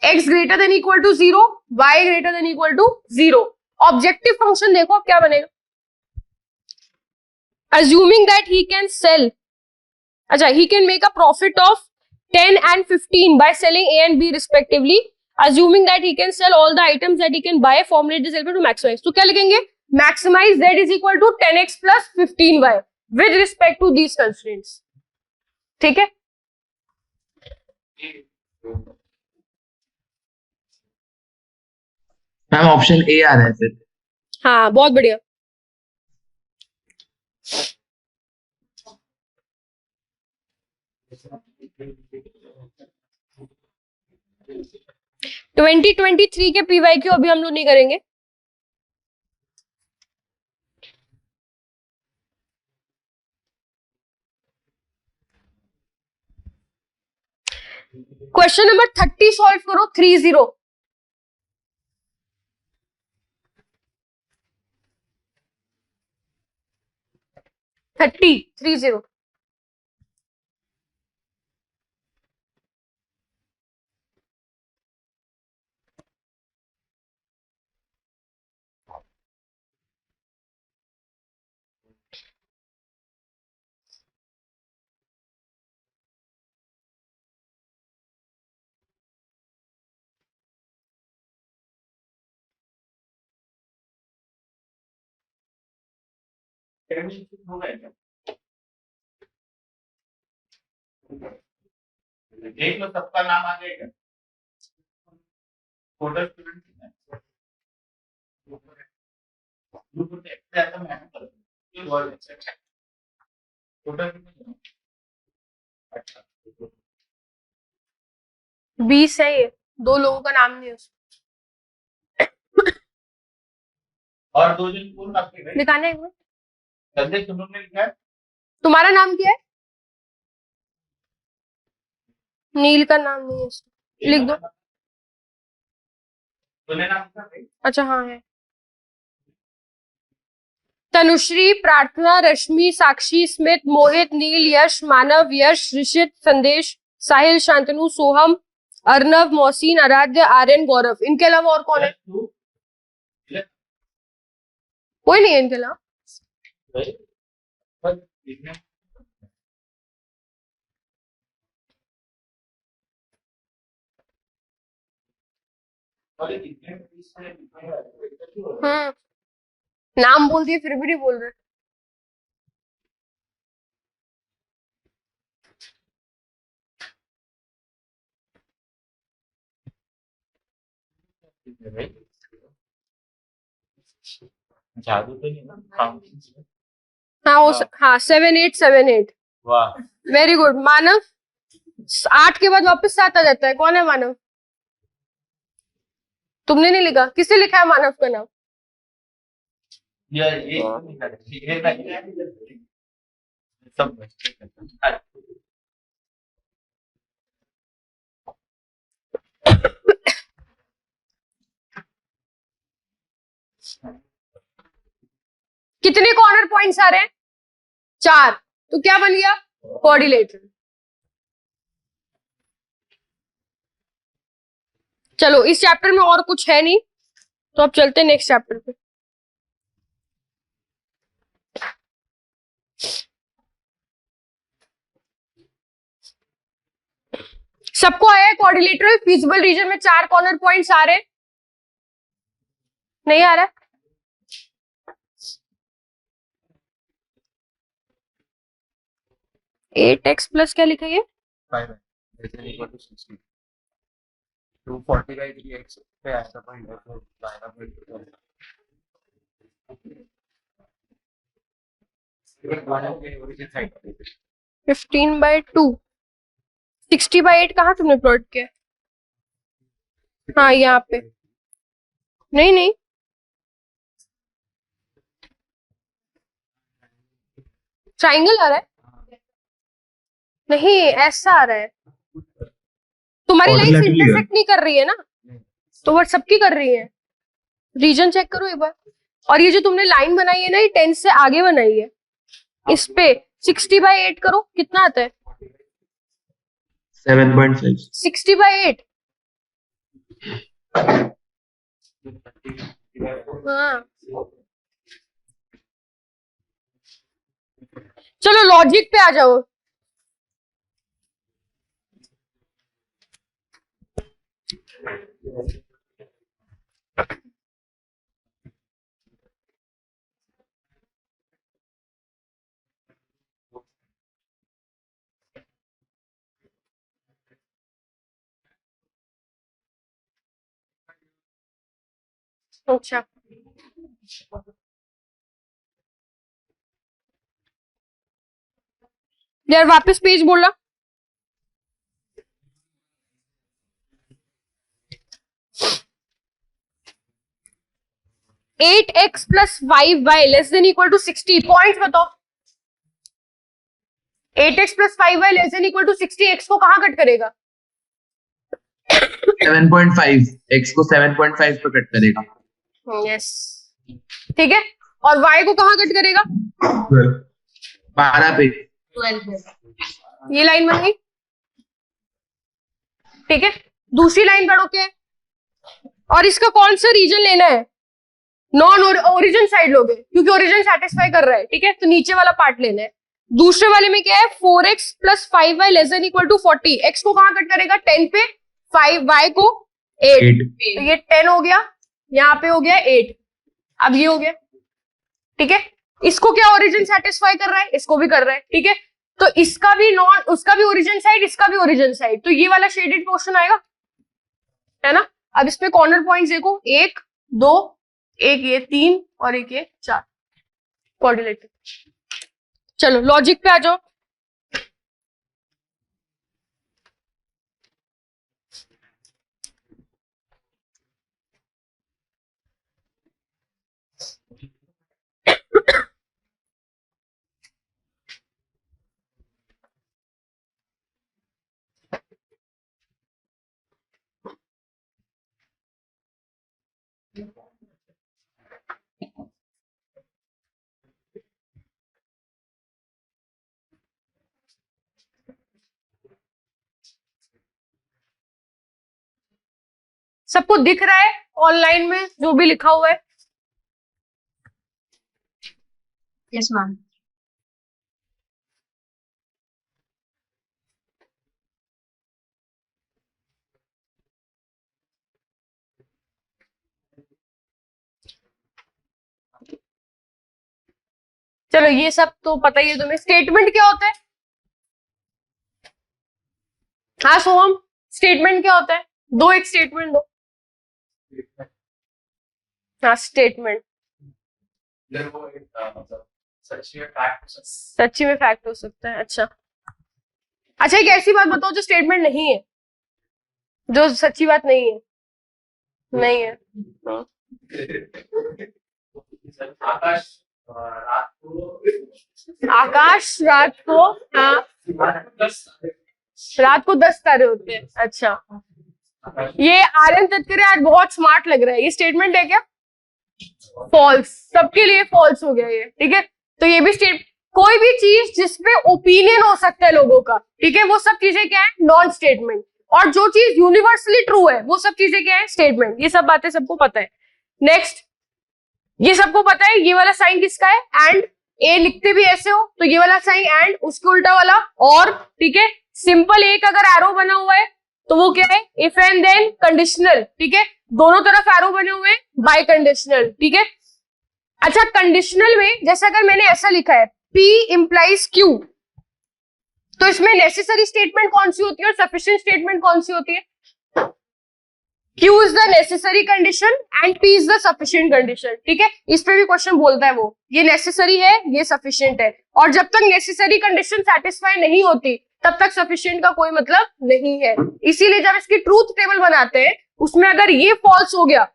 x greater than equal to 0, y greater than equal to 0। Objective function देखो अब क्या बनेगा। assuming that he can sell, अच्छा, he can make a profit of 10 and 15 by selling A and B respectively, assuming that he can sell all the items that he can buy, formulate this helper to maximize। तो क्या लिखेंगे? maximize z is equal to 10x plus 15y with respect to these constraints, ठीक है। Ma'am option A आ रहा है फिर। हाँ, बहुत बढ़िया। ट्वेंटी 2023 के पीवाई क्यू अभी हम लोग नहीं करेंगे। क्वेश्चन नंबर 30 सॉल्व करो। 30 30। देख लो सबका नाम आ जाएगा। टोटल स्टूडेंट अच्छा 20 है ये, 2 लोगों का नाम नहीं है उसमें। और 2 दिन पूर्ण आपके गए दिखाना है एक बार। संदेश तुम लोग ने लिखा है। तुम्हारा नाम क्या है? नील का नाम नहीं है इसमें, लिख दो। तूने नाम लिखा है? अच्छा, हाँ है। तनुश्री, प्रार्थना, रश्मि, साक्षी, स्मित, मोहित, नील, यश, मानव, यश, ऋषित, संदेश, साहिल, शांतनु, सोहम, अर्नव, मोहसिन, आराध्य, आर्यन, गौरव। इनके अलावा और कौन है? कोई नहीं है इनके अलावा। नाम बोल दिए फिर भी नहीं बोल रहे। जादू तो नहीं ना? हाँ 7878। वाह वेरी गुड। मानव 8 के बाद वापस 7 आ जाता है। कौन है मानव? तुमने नहीं लिखा? किसने लिखा है मानव का नाम? ये सब कितने कॉर्नर पॉइंट्स आ रहे हैं? 4। तो क्या बन गया? क्वाड्रिलेटरल। चलो, इस चैप्टर में और कुछ है नहीं, तो अब चलते हैं नेक्स्ट चैप्टर पे। सबको आया है क्वाड्रिलेटरल फीजिबल रीजन में 4 कॉर्नर पॉइंट्स आ रहे हैं? नहीं आ रहा? एट एक्स प्लस क्या लिखा है? 5 is equal to 60. 240 by 3x पे ऐसा पॉइंट है तो जाएगा फिर ओरिजिन साइड 15/2 60/8 कहाँ तुमने प्लॉट किया? हाँ यहाँ पे। नहीं नहीं, ट्राइंगल आ रहा है? नहीं, ऐसा आ रहा है। तुम्हारी लाइन Quadrilateral ही है। इंटरसेक्ट नहीं कर रही है ना, तो वो सबकी कर रही है। रीजन चेक करो एक बार। और ये जो तुमने लाइन बनाई है ना, ये 10 से आगे बनाई है। इस पे 60/8 करो, कितना आता है? 7.5. 60/8। हाँ, चलो लॉजिक पे आ जाओ। अच्छा, यार वापस पेज बोला। Eight x plus 5y less than equal to 60। Points बताओ। 8x plus 5y less than equal to 60, x को कहाँ कट करेगा? 7.5. x को 7.5 पे कट करेगा. यस, ठीक है। और y को कहाँ कट करेगा? 12 पे. ये लाइन बन गई, ठीक है। दूसरी लाइन पढ़ो क्या है? और इसका कौन सा रीजन लेना है? नॉन ओरिजिन साइड लोगे, क्योंकि ओरिजिन सेटिस्फाई कर रहा है, ठीक है। तो नीचे वाला पार्ट लेना है। दूसरे वाले में क्या है? 4x plus 5y less than equal to 40। x को कहाँ कट करेगा? 10 पे। 5y को 8। तो ये 10 हो गया, यहाँ पे हो गया 8। अब ये हो गया, ठीक है। इसको क्या ओरिजिन सेटिस्फाई कर रहा है? इसको भी कर रहा है, ठीक है। तो इसका भी नॉन, उसका भी ओरिजिन साइड, इसका भी ओरिजिन साइड। तो ये वाला शेडेड पोर्शन आएगा, है ना। अब इस पे कॉर्नर पॉइंट्स देखो, 1 2, एक ये 3 और एक ये 4 क्वाड्रिलेटरल। चलो लॉजिक पे आ जाओ। सबको दिख रहा है ऑनलाइन में जो भी लिखा हुआ है? Yes ma'am. चलो ये सब तो पता ही है तुम्हें। स्टेटमेंट क्या होता है? हाँ सोहम, स्टेटमेंट क्या होता है? दो एक स्टेटमेंट दो। हाँ स्टेटमेंट सच्ची में फैक्ट हो सकता है। अच्छा अच्छा, एक ऐसी बात बताओ जो स्टेटमेंट नहीं है, जो सच्ची बात नहीं है। नहीं है। आकाश रात को, हाँ रात को 10 तारे होते हैं। अच्छा, ये आर्यन तत्करे आज बहुत स्मार्ट लग रहा है। ये स्टेटमेंट है क्या? फॉल्स, सबके लिए फॉल्स हो गया ये, ठीक है। तो ये भी कोई भी चीज जिसपे ओपिनियन हो सकता है लोगों का, ठीक है, वो सब चीजें क्या है? Non statement. और जो चीज यूनिवर्सली ट्रू है वो सब चीजें क्या है? स्टेटमेंट। ये सब बातें सबको पता है। नेक्स्ट, ये सबको पता है ये वाला साइन किसका है? एंड। ए लिखते भी ऐसे हो तो ये वाला साइन एंड, उसके उल्टा वाला और, ठीक है। सिंपल एक अगर एरो बना हुआ है तो वो क्या है, इफ एंड देन कंडीशनल, ठीक है, दोनों तरफ एरो बने हुए हैं, बाय कंडीशनल, ठीक है। अच्छा, कंडीशनल में जैसे अगर मैंने ऐसा लिखा है P इंप्लाइज Q, तो इसमें नेसेसरी स्टेटमेंट कौन सी होती है और सफिशिएंट स्टेटमेंट कौन सी होती है? Q is the necessary condition and P is the sufficient condition, ठीक है। इस पे भी क्वेश्चन बोलता है वो, ये नेसेसरी है, ये सफिशिएंट है, और जब तक नेसेसरी कंडीशन सेटिस्फाई नहीं होती तब तक सफिशिएंट का कोई मतलब नहीं है। इसीलिए जब इसकी ट्रूथ टेबल बनाते हैं उसमें अगर ये फॉल्स हो गया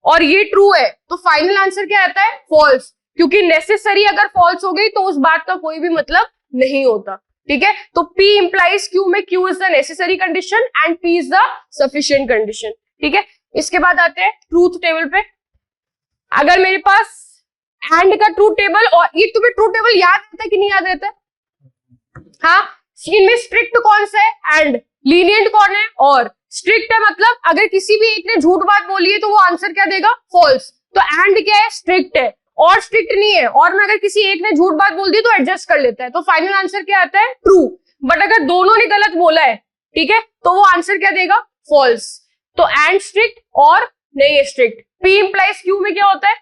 और ये ट्रू है तो फाइनल आंसर क्या आता है? फॉल्स, क्योंकि नेसेसरी अगर फॉल्स हो गई तो उस बात का कोई भी मतलब नहीं होता, ठीक है। तो P इंप्लाइज Q में Q is the necessary condition and P is the sufficient condition, ठीक है। इसके बाद आते हैं ट्रूथ टेबल पे। अगर मेरे पास एंड का ट्रूथ टेबल, और ये तुम्हें ट्रूथ टेबल याद रहता है कि नहीं याद रहता है? हाँ, इनमें स्ट्रिक्ट कौन सा है एंड लीनियंट कौन है? और स्ट्रिक्ट है मतलब अगर किसी भी एक ने झूठ बात बोली है तो वो आंसर क्या देगा? फॉल्स। तो एंड क्या है? स्ट्रिक्ट है, और स्ट्रिक्ट नहीं है, और में अगर किसी एक ने झूठ बात बोल दी तो एडजस्ट कर लेता है, तो फाइनल आंसर क्या आता है? ट्रू। बट अगर दोनों ने गलत बोला है, ठीक है, तो वो आंसर क्या देगा? फॉल्स। तो एंड स्ट्रिक्ट और नहीं स्ट्रिक्ट। P इंप्लाइज Q में क्या होता है?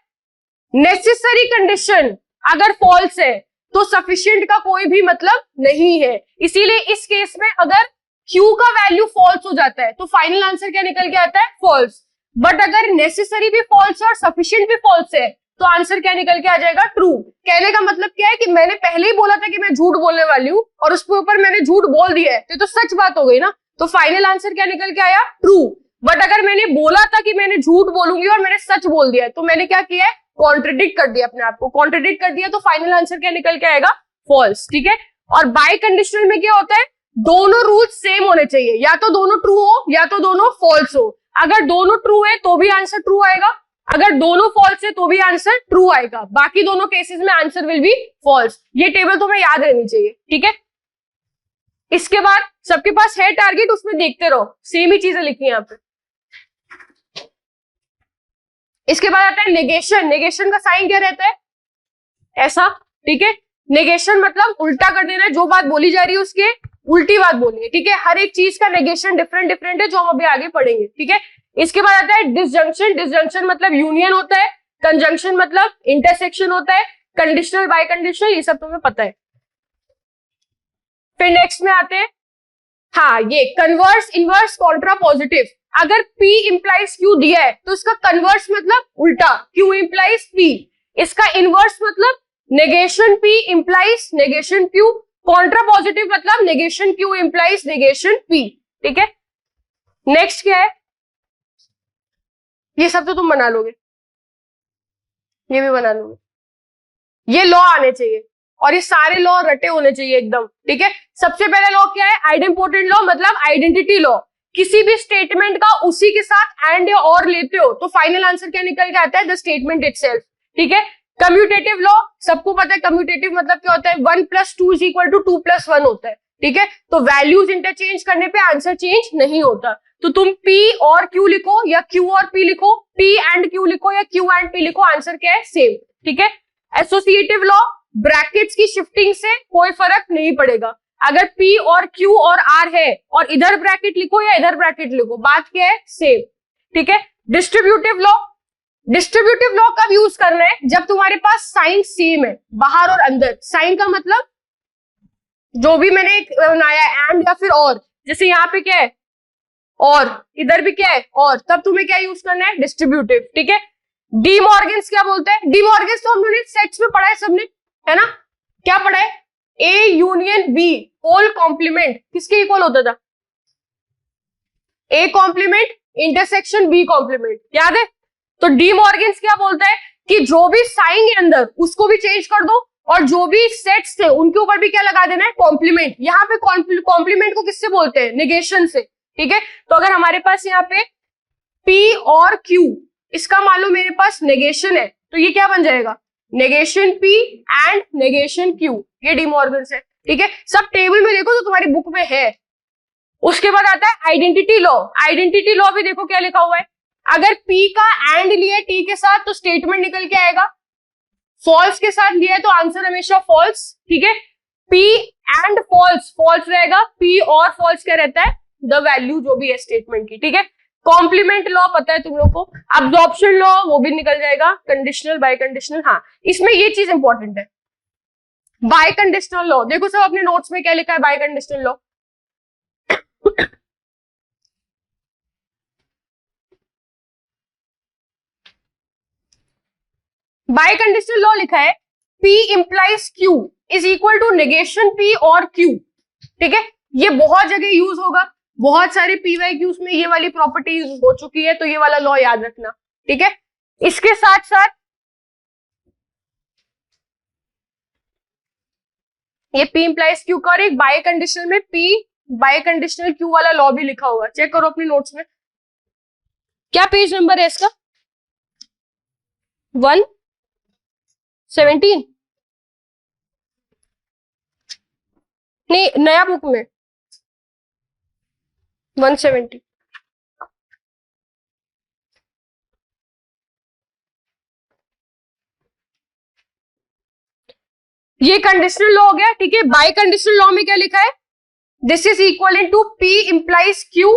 नेसेसरी कंडीशन अगर फॉल्स है तो सफिशिएंट का कोई भी मतलब नहीं है। इसीलिए इस केस में अगर Q का वैल्यू फॉल्स हो जाता है तो फाइनल आंसर क्या निकल के आता है? फॉल्स। बट अगर नेसेसरी भी फॉल्स है और सफिशिएंट भी फॉल्स है तो आंसर क्या निकल के आ जाएगा? ट्रू। कहने का मतलब क्या है कि मैंने पहले ही बोला था कि मैं झूठ बोलने वाली हूँ और उसके ऊपर मैंने झूठ बोल दिया है, तो सच बात हो गई ना। तो फाइनल आंसर क्या निकल के आया? ट्रू। बट अगर मैंने बोला था कि मैंने झूठ बोलूंगी और मैंने सच बोल दिया है, तो मैंने क्या किया है? कॉन्ट्रडिक्ट कर दिया अपने आप को। कॉन्ट्रडिक्ट कर दिया तो फाइनल आंसर क्या निकल के आएगा? फॉल्स, ठीक है। और बाय कंडीशनल में क्या होता है? दोनों रूल्स सेम होने चाहिए, या तो दोनों ट्रू हो या तो दोनों फॉल्स हो। अगर दोनों ट्रू है तो भी आंसर ट्रू आएगा, अगर दोनों फॉल्स है तो भी आंसर ट्रू आएगा। बाकी दोनों केसेस में आंसर विल बी फॉल्स। ये टेबल तुम्हें याद रहनी चाहिए, ठीक है। इसके बाद सबके पास है टारगेट, उसमें देखते रहो, सेम ही चीजें लिखी है यहाँ पे। इसके बाद आता है नेगेशन। नेगेशन का साइन क्या रहता है? ऐसा, ठीक है। नेगेशन मतलब उल्टा कर देना, जो बात बोली जा रही है उसके उल्टी बात बोलनी है, ठीक है। हर एक चीज का नेगेशन डिफरेंट डिफरेंट है, जो हम अभी आगे पढ़ेंगे, ठीक है। इसके बाद आता है डिसजंक्शन। डिसजंक्शन मतलब यूनियन होता है, कंजंक्शन मतलब इंटरसेक्शन होता है, कंडीशनल, बाय कंडीशनल, ये सब तुम्हें पता है। फिर नेक्स्ट में आते हैं, हाँ, ये कन्वर्स, इनवर्स, कॉन्ट्रा पॉजिटिव। अगर P इंप्लाइज Q दिया है तो इसका कन्वर्स मतलब उल्टा, Q इंप्लाइज P। इसका इनवर्स मतलब negation P implies negation Q। Contrapositive मतलब negation Q implies negation P, ठीक है। नेक्स्ट क्या है? ये सब तो तुम बना लोगे, ये भी बना लोगे। ये लॉ आने चाहिए और ये सारे लॉ रटे होने चाहिए एकदम, ठीक है। सबसे पहला लॉ क्या है? आइडेंपोटेंट लॉ मतलब आइडेंटिटी लॉ। किसी भी स्टेटमेंट का उसी के साथ एंड या और लेते हो तो फाइनल आंसर क्या निकल के आता है? द स्टेटमेंट इटसेल्फ, ठीक है। कम्यूटेटिव लॉ सबको पता है, कम्यूटेटिव मतलब क्या होता है? 1 + 2 = 2 + 1 होता है, ठीक है। तो वैल्यूज इंटरचेंज करने पे आंसर चेंज नहीं होता। तो तुम P और Q लिखो या Q और P लिखो, P and Q लिखो या Q and P लिखो, आंसर क्या है? सेम, ठीक है। एसोसिएटिव लॉ, ब्रैकेट्स की शिफ्टिंग से कोई फर्क नहीं पड़ेगा। अगर P और Q और R है और इधर ब्रैकेट लिखो या इधर ब्रैकेट लिखो, बात क्या है? सेम, ठीक है। डिस्ट्रीब्यूटिव लॉ, डिस्ट्रीब्यूटिव लॉ कब यूज करना है? जब तुम्हारे पास साइन सेम है, बाहर और अंदर। साइन का मतलब जो भी मैंने बनाया एंड या फिर और, जैसे यहाँ पे क्या है? और, इधर भी क्या है? और, तब तुम्हें क्या यूज करना है? डिस्ट्रीब्यूटिव, ठीक है। डी मॉर्गन्स क्या बोलते हैं? डी मॉर्गन्स तो हम लोगों ने सेट्स में पढ़ा है सबने, है ना? क्या पढ़ा है? A union B whole complement किसके इक्वल होता था? A complement intersection B complement, याद है? तो डी मॉर्गन्स क्या बोलता है कि जो भी साइन है अंदर उसको भी चेंज कर दो और जो भी सेट्स थे उनके ऊपर भी क्या लगा देना है? कॉम्प्लीमेंट। यहाँ पे कॉम्प्लीमेंट को किससे बोलते हैं? नेगेशन से, ठीक है। तो अगर हमारे पास यहाँ पे P और Q, इसका मान लो मेरे पास नेगेशन है, तो ये क्या बन जाएगा? Negation P and negation Q। ये डी मॉर्गन्स है, ठीक है। सब टेबल में देखो तो तुम्हारी बुक में है। उसके बाद आता है आइडेंटिटी लॉ। आइडेंटिटी लॉ भी देखो क्या लिखा हुआ है। अगर P का एंड लिया है T के साथ तो स्टेटमेंट निकल के आएगा, फॉल्स के साथ लिया है तो आंसर हमेशा फॉल्स, ठीक है। P एंड फॉल्स, फॉल्स रहेगा, P और फॉल्स क्या रहता है? द वैल्यू जो भी है स्टेटमेंट की, ठीक है। कॉम्प्लीमेंट लॉ पता है तुम लोग को, अब्जॉर्प्शन लॉ वो भी निकल जाएगा, कंडीशनल बाय कंडीशनल। हाँ, इसमें ये चीज इंपॉर्टेंट है, बाय कंडीशनल लॉ। देखो सब अपने नोट्स में क्या लिखा है biconditional law. Biconditional law लिखा है P implies Q is equal to negation P और Q, ठीक है। ये बहुत जगह यूज होगा, बहुत सारे PYQs में ये वाली प्रॉपर्टी यूज हो चुकी है, तो ये वाला लॉ याद रखना, ठीक है। इसके साथ साथ ये P इंप्लाइज Q का और एक बाय कंडीशनल में P बाय कंडीशनल Q वाला लॉ भी लिखा होगा, चेक करो अपनी नोट्स में। क्या पेज नंबर है इसका? 117 नहीं, नया बुक में 170। ये कंडीशनल लॉ हो गया, ठीक है। बाय कंडीशनल लॉ में क्या लिखा है? This is equal in to P implies Q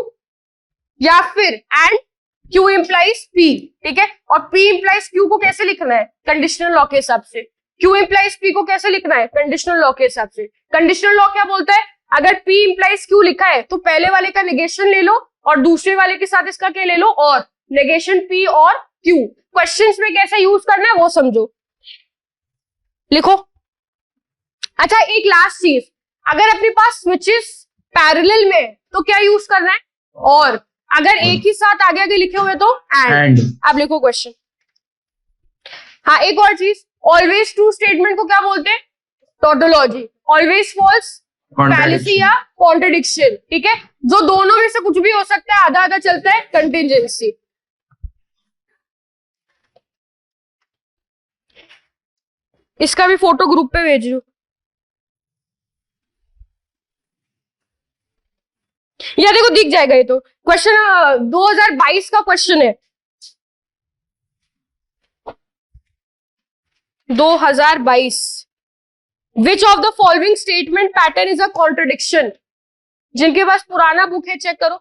या फिर एंड Q इंप्लाइज P, ठीक है। और P इंप्लाइज Q को कैसे लिखना है? कंडीशनल लॉ के हिसाब से। Q इंप्लाइज P को कैसे लिखना है? कंडीशनल लॉ के हिसाब से। कंडीशनल लॉ क्या बोलता है? अगर P इंप्लाइज Q लिखा है तो पहले वाले का नेगेशन ले लो और दूसरे वाले के साथ इसका क्या ले लो, और नेगेशन P और Q। क्वेश्चंस में कैसे यूज करना है वो समझो, लिखो। अच्छा, एक लास्ट चीज, अगर अपने पास स्विचेस पैरेलल में है तो क्या यूज करना है? और अगर एक ही साथ आगे आगे लिखे हुए तो एंड। आप लिखो क्वेश्चन। हाँ, एक और चीज, ऑलवेज ट्रू स्टेटमेंट को क्या बोलते हैं? टोटोलॉजी। ऑलवेज फॉल्स फैलेसी या कॉन्ट्रडिक्शन, ठीक है। जो दोनों में से कुछ भी हो सकता है, आधा आधा चलता है, कंटिजेंसी। इसका भी फोटो ग्रुप पे भेज दो। या देखो दिख जाएगा, ये तो क्वेश्चन 2022 का क्वेश्चन है, 2022। Which of the following statement pattern is a contradiction? जिनके पास पुराना बुक है चेक करो,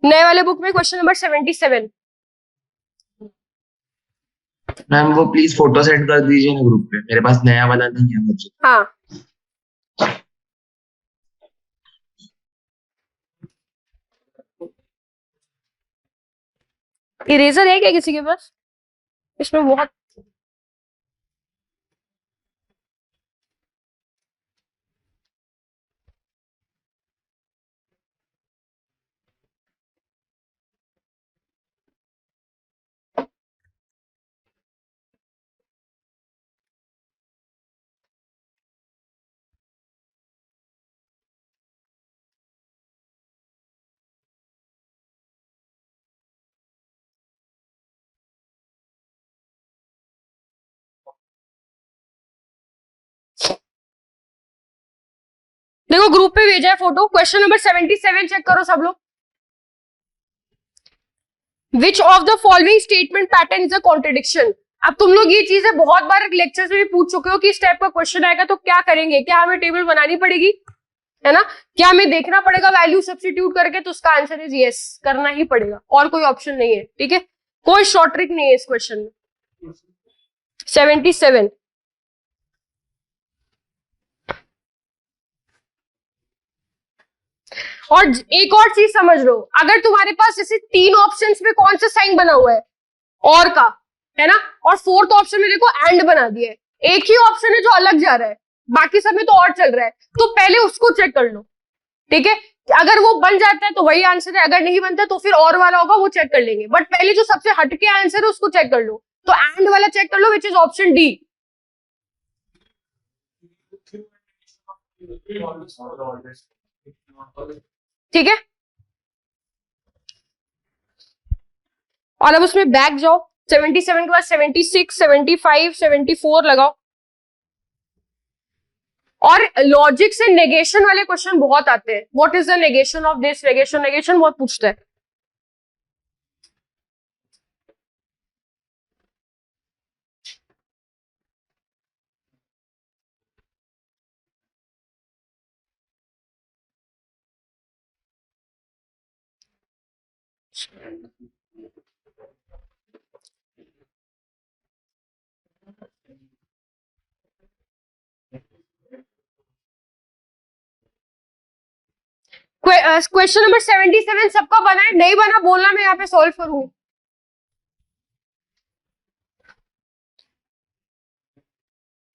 नए वाले बुक में क्वेश्चन नंबर 77। मैम वो प्लीज फोटो सेंड कर दीजिए ना ग्रुप पे, मेरे पास नया वाला नहीं है मुझे। हाँ, इरेजर है क्या किसी के पास? इसमें बहुत देखो ग्रुप पे भेजा है फोटो, क्वेश्चन नंबर 77 चेक करो सब लोग। Which of the following statement pattern is a contradiction? अब तुम लोग ये चीजें बहुत बार लेक्चर्स में भी पूछ चुके हो कि इस टाइप का क्वेश्चन आएगा तो क्या करेंगे, क्या हमें टेबल बनानी पड़ेगी, है ना? क्या हमें देखना पड़ेगा वैल्यू सब्स्टिट्यूट करके? तो उसका आंसर इज यस, करना ही पड़ेगा, और कोई ऑप्शन नहीं है, ठीक है। कोई शॉर्ट ट्रिक नहीं है इस क्वेश्चन में। 77। और एक और चीज समझ लो, अगर तुम्हारे पास जैसे 3 ऑप्शंस में कौन सा साइन बना हुआ है? और का, है ना? और 4th ऑप्शन में देखो एंड बना दिया है, एक ही ऑप्शन है जो अलग जा रहा है, बाकी सब में तो और चल रहा है, तो पहले उसको चेक कर लो, ठीक है। अगर वो बन जाता है तो वही आंसर है, अगर नहीं बनता तो फिर और वाला होगा, वो चेक कर लेंगे। बट पहले जो सबसे हटके आंसर है उसको चेक कर लो, तो एंड वाला चेक कर लो, विच इज ऑप्शन डी, ठीक है। और अब उसमें बैक जाओ, 77 के बाद 76, 75, 74 लगाओ। और लॉजिक से नेगेशन वाले क्वेश्चन बहुत आते हैं। What is the negation of this, negation negation बहुत पूछता है। क्वेश्चन नंबर 77 सबका बना है? नहीं बना बोलना, मैं यहाँ पे सॉल्व करूंगी।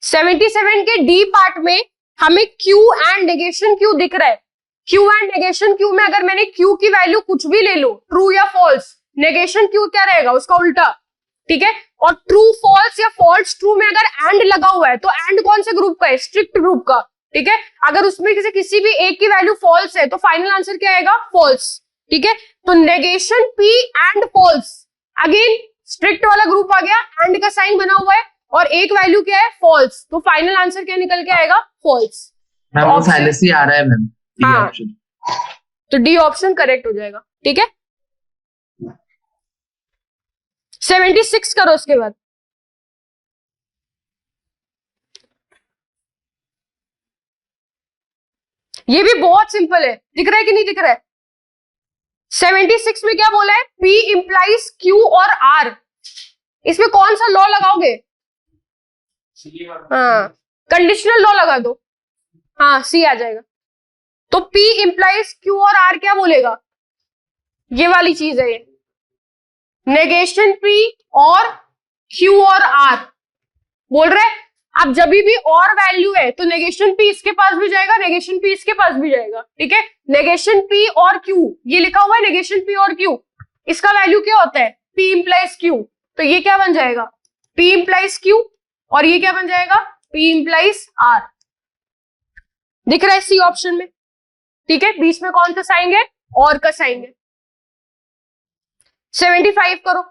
77 के डी पार्ट में हमें क्यू एंड नेगेशन क्यू दिख रहा है। क्यू एंड नेगेशन क्यू में अगर मैंने क्यू की वैल्यू कुछ भी ले लो, ट्रू या फॉल्स, नेगेशन क्यू क्या रहेगा? उसका उल्टा, ठीक है। और ट्रू फॉल्स या फॉल्स ट्रू में अगर एंड लगा हुआ है तो एंड कौन से ग्रुप का है? स्ट्रिक्ट ग्रुप का, ठीक है। अगर उसमें किसी भी एक की वैल्यू फॉल्स है तो फाइनल आंसर क्या आएगा? फॉल्स, ठीक है। तो negation P and false, again strict वाला ग्रुप आ गया, एंड का साइन बना हुआ है और एक वैल्यू क्या है? फॉल्स, तो फाइनल आंसर क्या निकल के आएगा? फॉल्स। मैम वो fallacy आ रहा है मैम, डी हाँ। ऑप्शन। तो डी ऑप्शन करेक्ट हो जाएगा, ठीक है। 76 करो उसके बाद। ये भी बहुत सिंपल है, दिख रहा है कि नहीं दिख रहा है? 76 में क्या बोला है? P इंप्लाइज Q और R। इसमें कौन सा लॉ लगाओगे? हाँ, कंडीशनल लॉ लगा दो, हाँ सी आ जाएगा। तो P इंप्लाइज Q और R क्या बोलेगा? ये वाली चीज है, ये नेगेशन P और Q और R बोल रहे हैं। अब जब भी और वैल्यू है तो नेगेशन P इसके पास भी जाएगा, नेगेशन P इसके पास भी जाएगा, ठीक है। नेगेशन P और Q, ये लिखा हुआ है नेगेशन P और Q, इसका वैल्यू क्या होता है? P इंप्लाइज Q, तो ये क्या बन जाएगा? P इंप्लाइज Q और ये क्या बन जाएगा? P implies R। दिख रहा है सी ऑप्शन में, ठीक है। बीच में कौन सा साइन है? और का साइन है। 75 करो।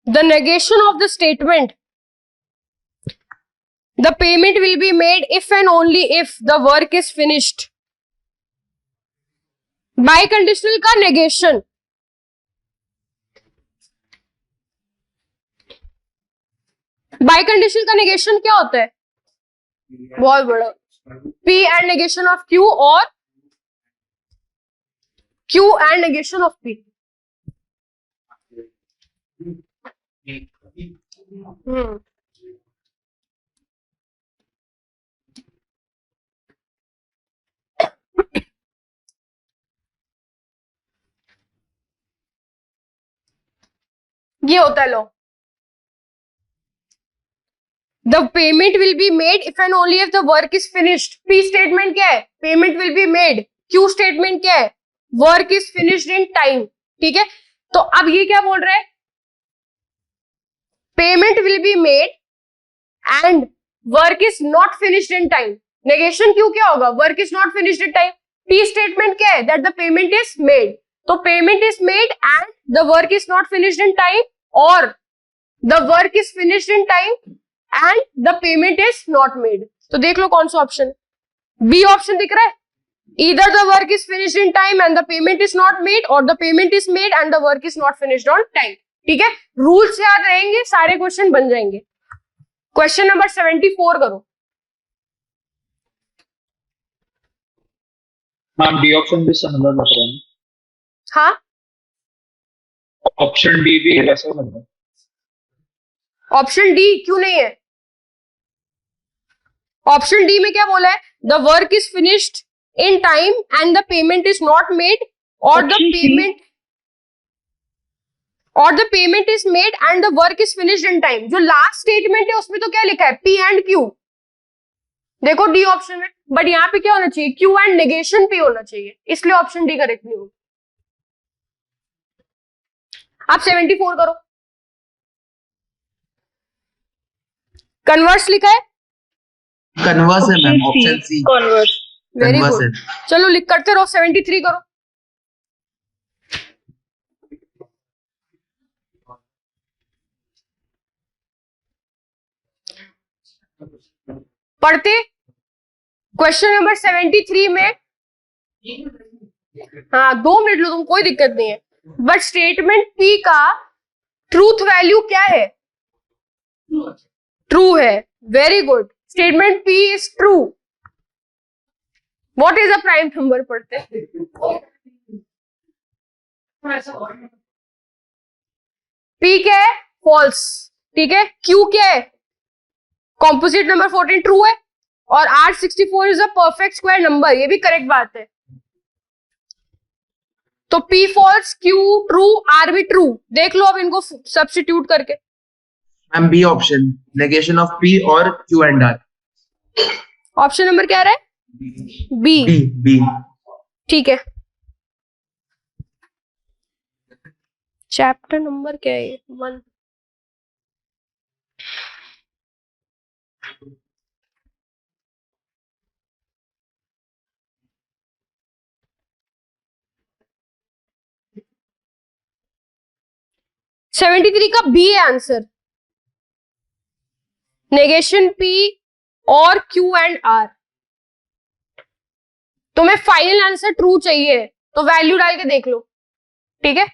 The negation of the statement, the payment will be made if and only if the work is finished. बाइकंडीशनल का नेगेशन, बाइकंडीशनल का नेगेशन क्या होता है? बहुत बड़ा, P and negation of Q और Q and negation of P। ये होता है law. The payment will be made if and only if the work is finished. P statement क्या है? Payment will be made. Q statement क्या है? Work is finished in time, ठीक है। तो अब ये क्या बोल रहा है? Payment will be made and work is not finished in time. Negation क्यों क्या होगा? Work is not finished in time. P statement क्या है? That the payment is made. तो payment is made and the work is not finished in time, और the work is finished in time and the payment is not made. तो देख लो कौन सा option, B option दिख रहा है। Either the work is finished in time and the payment is not made, और the payment is made and the work is not finished on time, ठीक है। रूल्स याद रहेंगे, सारे क्वेश्चन बन जाएंगे। क्वेश्चन नंबर 74 करो। मैम डी ऑप्शन भी समझ लग रहा है। हाँ, ऑप्शन डी भी ऐसा लग रहा है। ऑप्शन डी क्यों नहीं है? ऑप्शन डी में क्या बोला है? The work is finished in time and the payment is not made, और the payment is made and the work is finished in time. जो लास्ट स्टेटमेंट है उसमें तो क्या लिखा है? P and Q। देखो डी ऑप्शन में, बट यहाँ पे क्या होना चाहिए? Q एंड नेगेशन P होना चाहिए, इसलिए ऑप्शन डी करेक्ट नहीं होगा। आप 74 करो। कन्वर्स लिखा है, कन्वर्स है ma'am, option C converse. Very converse good. है। चलो लिख करते रहो। 73 करो। पढ़ते क्वेश्चन नंबर 73 में, हाँ 2 मिनट लो तुम, कोई दिक्कत नहीं है। बट स्टेटमेंट पी का ट्रूथ वैल्यू क्या है? ट्रू है. Very good. Statement P is true. What is a prime number पढ़ते हैं. पी क्या है? फॉल्स. ठीक है. क्यू क्या है? कॉम्पोजिट नंबर 14 ट्रू है. और R64 is a perfect square number. ये भी करेक्ट बात है. तो P false, Q true, R भी ट्रू. देख लो अब इनको सब्स्टिट्यूट करके. Ma'am B option, negation of P और Q and R. Option number क्या रहा है? बी. B B. ठीक है. चैप्टर नंबर क्या है? 1. सेवेंटी 73 का बी है आंसर. नेगेशन पी और क्यू एंड आर. तुम्हें फाइनल आंसर ट्रू चाहिए तो वैल्यू डाल के देख लो. ठीक है.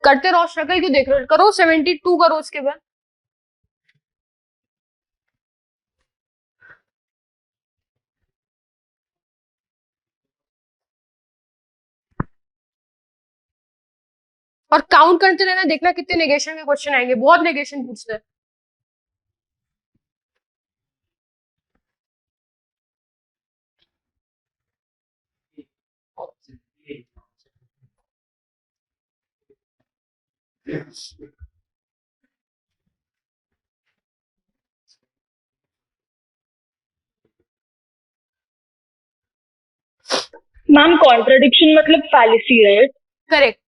करते रहो स्ट्रगल, क्यों देख रहे हो? करो 72 करो उसके बाद. और काउंट करते रहना, देखना कितने नेगेशन के क्वेश्चन आएंगे. बहुत नेगेशन पूछते हैं. मैम कॉन्ट्रडिक्शन मतलब फैलेसी, राइट? करेक्ट.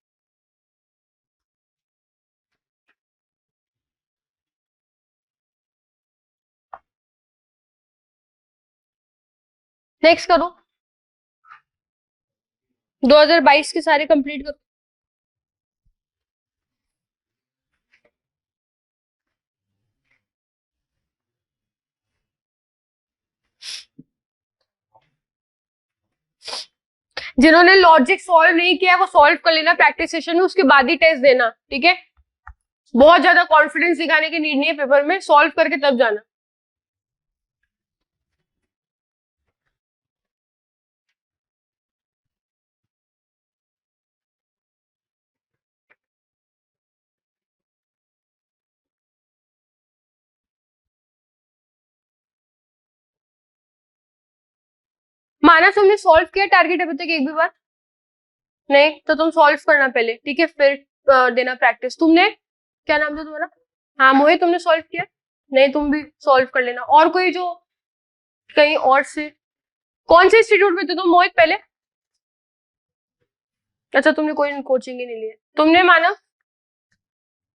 नेक्स्ट करो. 2022 के सारे कंप्लीट करो. जिन्होंने लॉजिक सॉल्व नहीं किया है वो सॉल्व कर लेना प्रैक्टिस सेशन में, उसके बाद ही टेस्ट देना. ठीक है. बहुत ज्यादा कॉन्फिडेंस दिखाने की नीड नहीं है पेपर में. सॉल्व करके तब जाना. माना तुमने सॉल्व किया टारगेट अभी तक एक भी बार नहीं, तो तुम सॉल्व करना पहले. ठीक है. फिर देना प्रैक्टिस. तुमने क्या नाम था तुम्हारा? हाँ मोहित, तुमने सॉल्व किया? नहीं, तुम भी सॉल्व कर लेना. और कोई जो कहीं और से, कौन से इंस्टीट्यूट में थे तुम मोहित पहले? अच्छा, तुमने कोई कोचिंग ही नहीं लिया. तुमने माना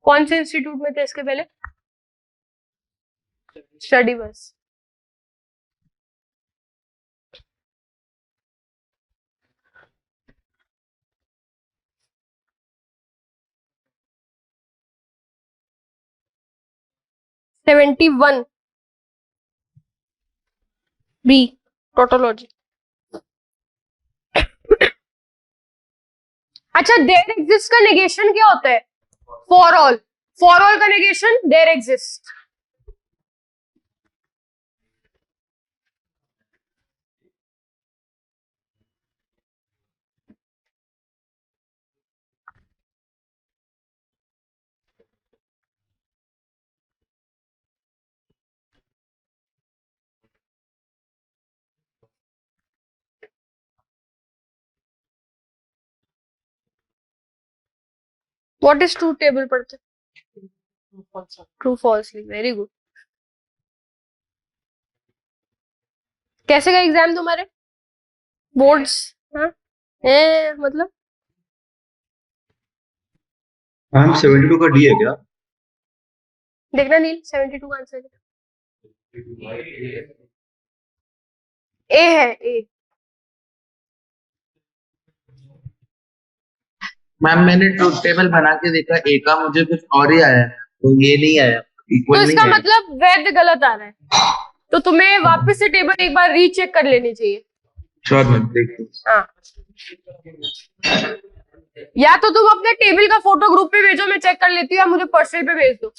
कौन से इंस्टीट्यूट में थे इसके पहले? स्टडी बस. $71 बी टोटोलॉजी. अच्छा, देयर एग्जिस्ट का नेगेशन क्या होता है? For all. फॉर ऑल का negation there exist. What is truth table पढ़ते? True falsely. Very good. कैसे का एग्जाम तुम्हारे बोर्ड्स? हाँ मतलब मैम 72 का डी है क्या? देखना नील, 72 का आंसर ए है. ए. मैम मैंने ट्रूथ टेबल बना के देखा, ए का मुझे कुछ और ही आया, तो ये नहीं आया, तो इक्वल नहीं इसका आया. मतलब वैध गलत आ रहा है. तो तुम्हें वापस से टेबल एक बार रीचेक कर लेनी चाहिए. श्योर मैम, देखते हैं. हाँ. या तो तुम अपने टेबल का फोटो ग्रुप पे भेजो, मैं चेक कर लेती हूँ, या मुझे पर्सनल पे भेज दो।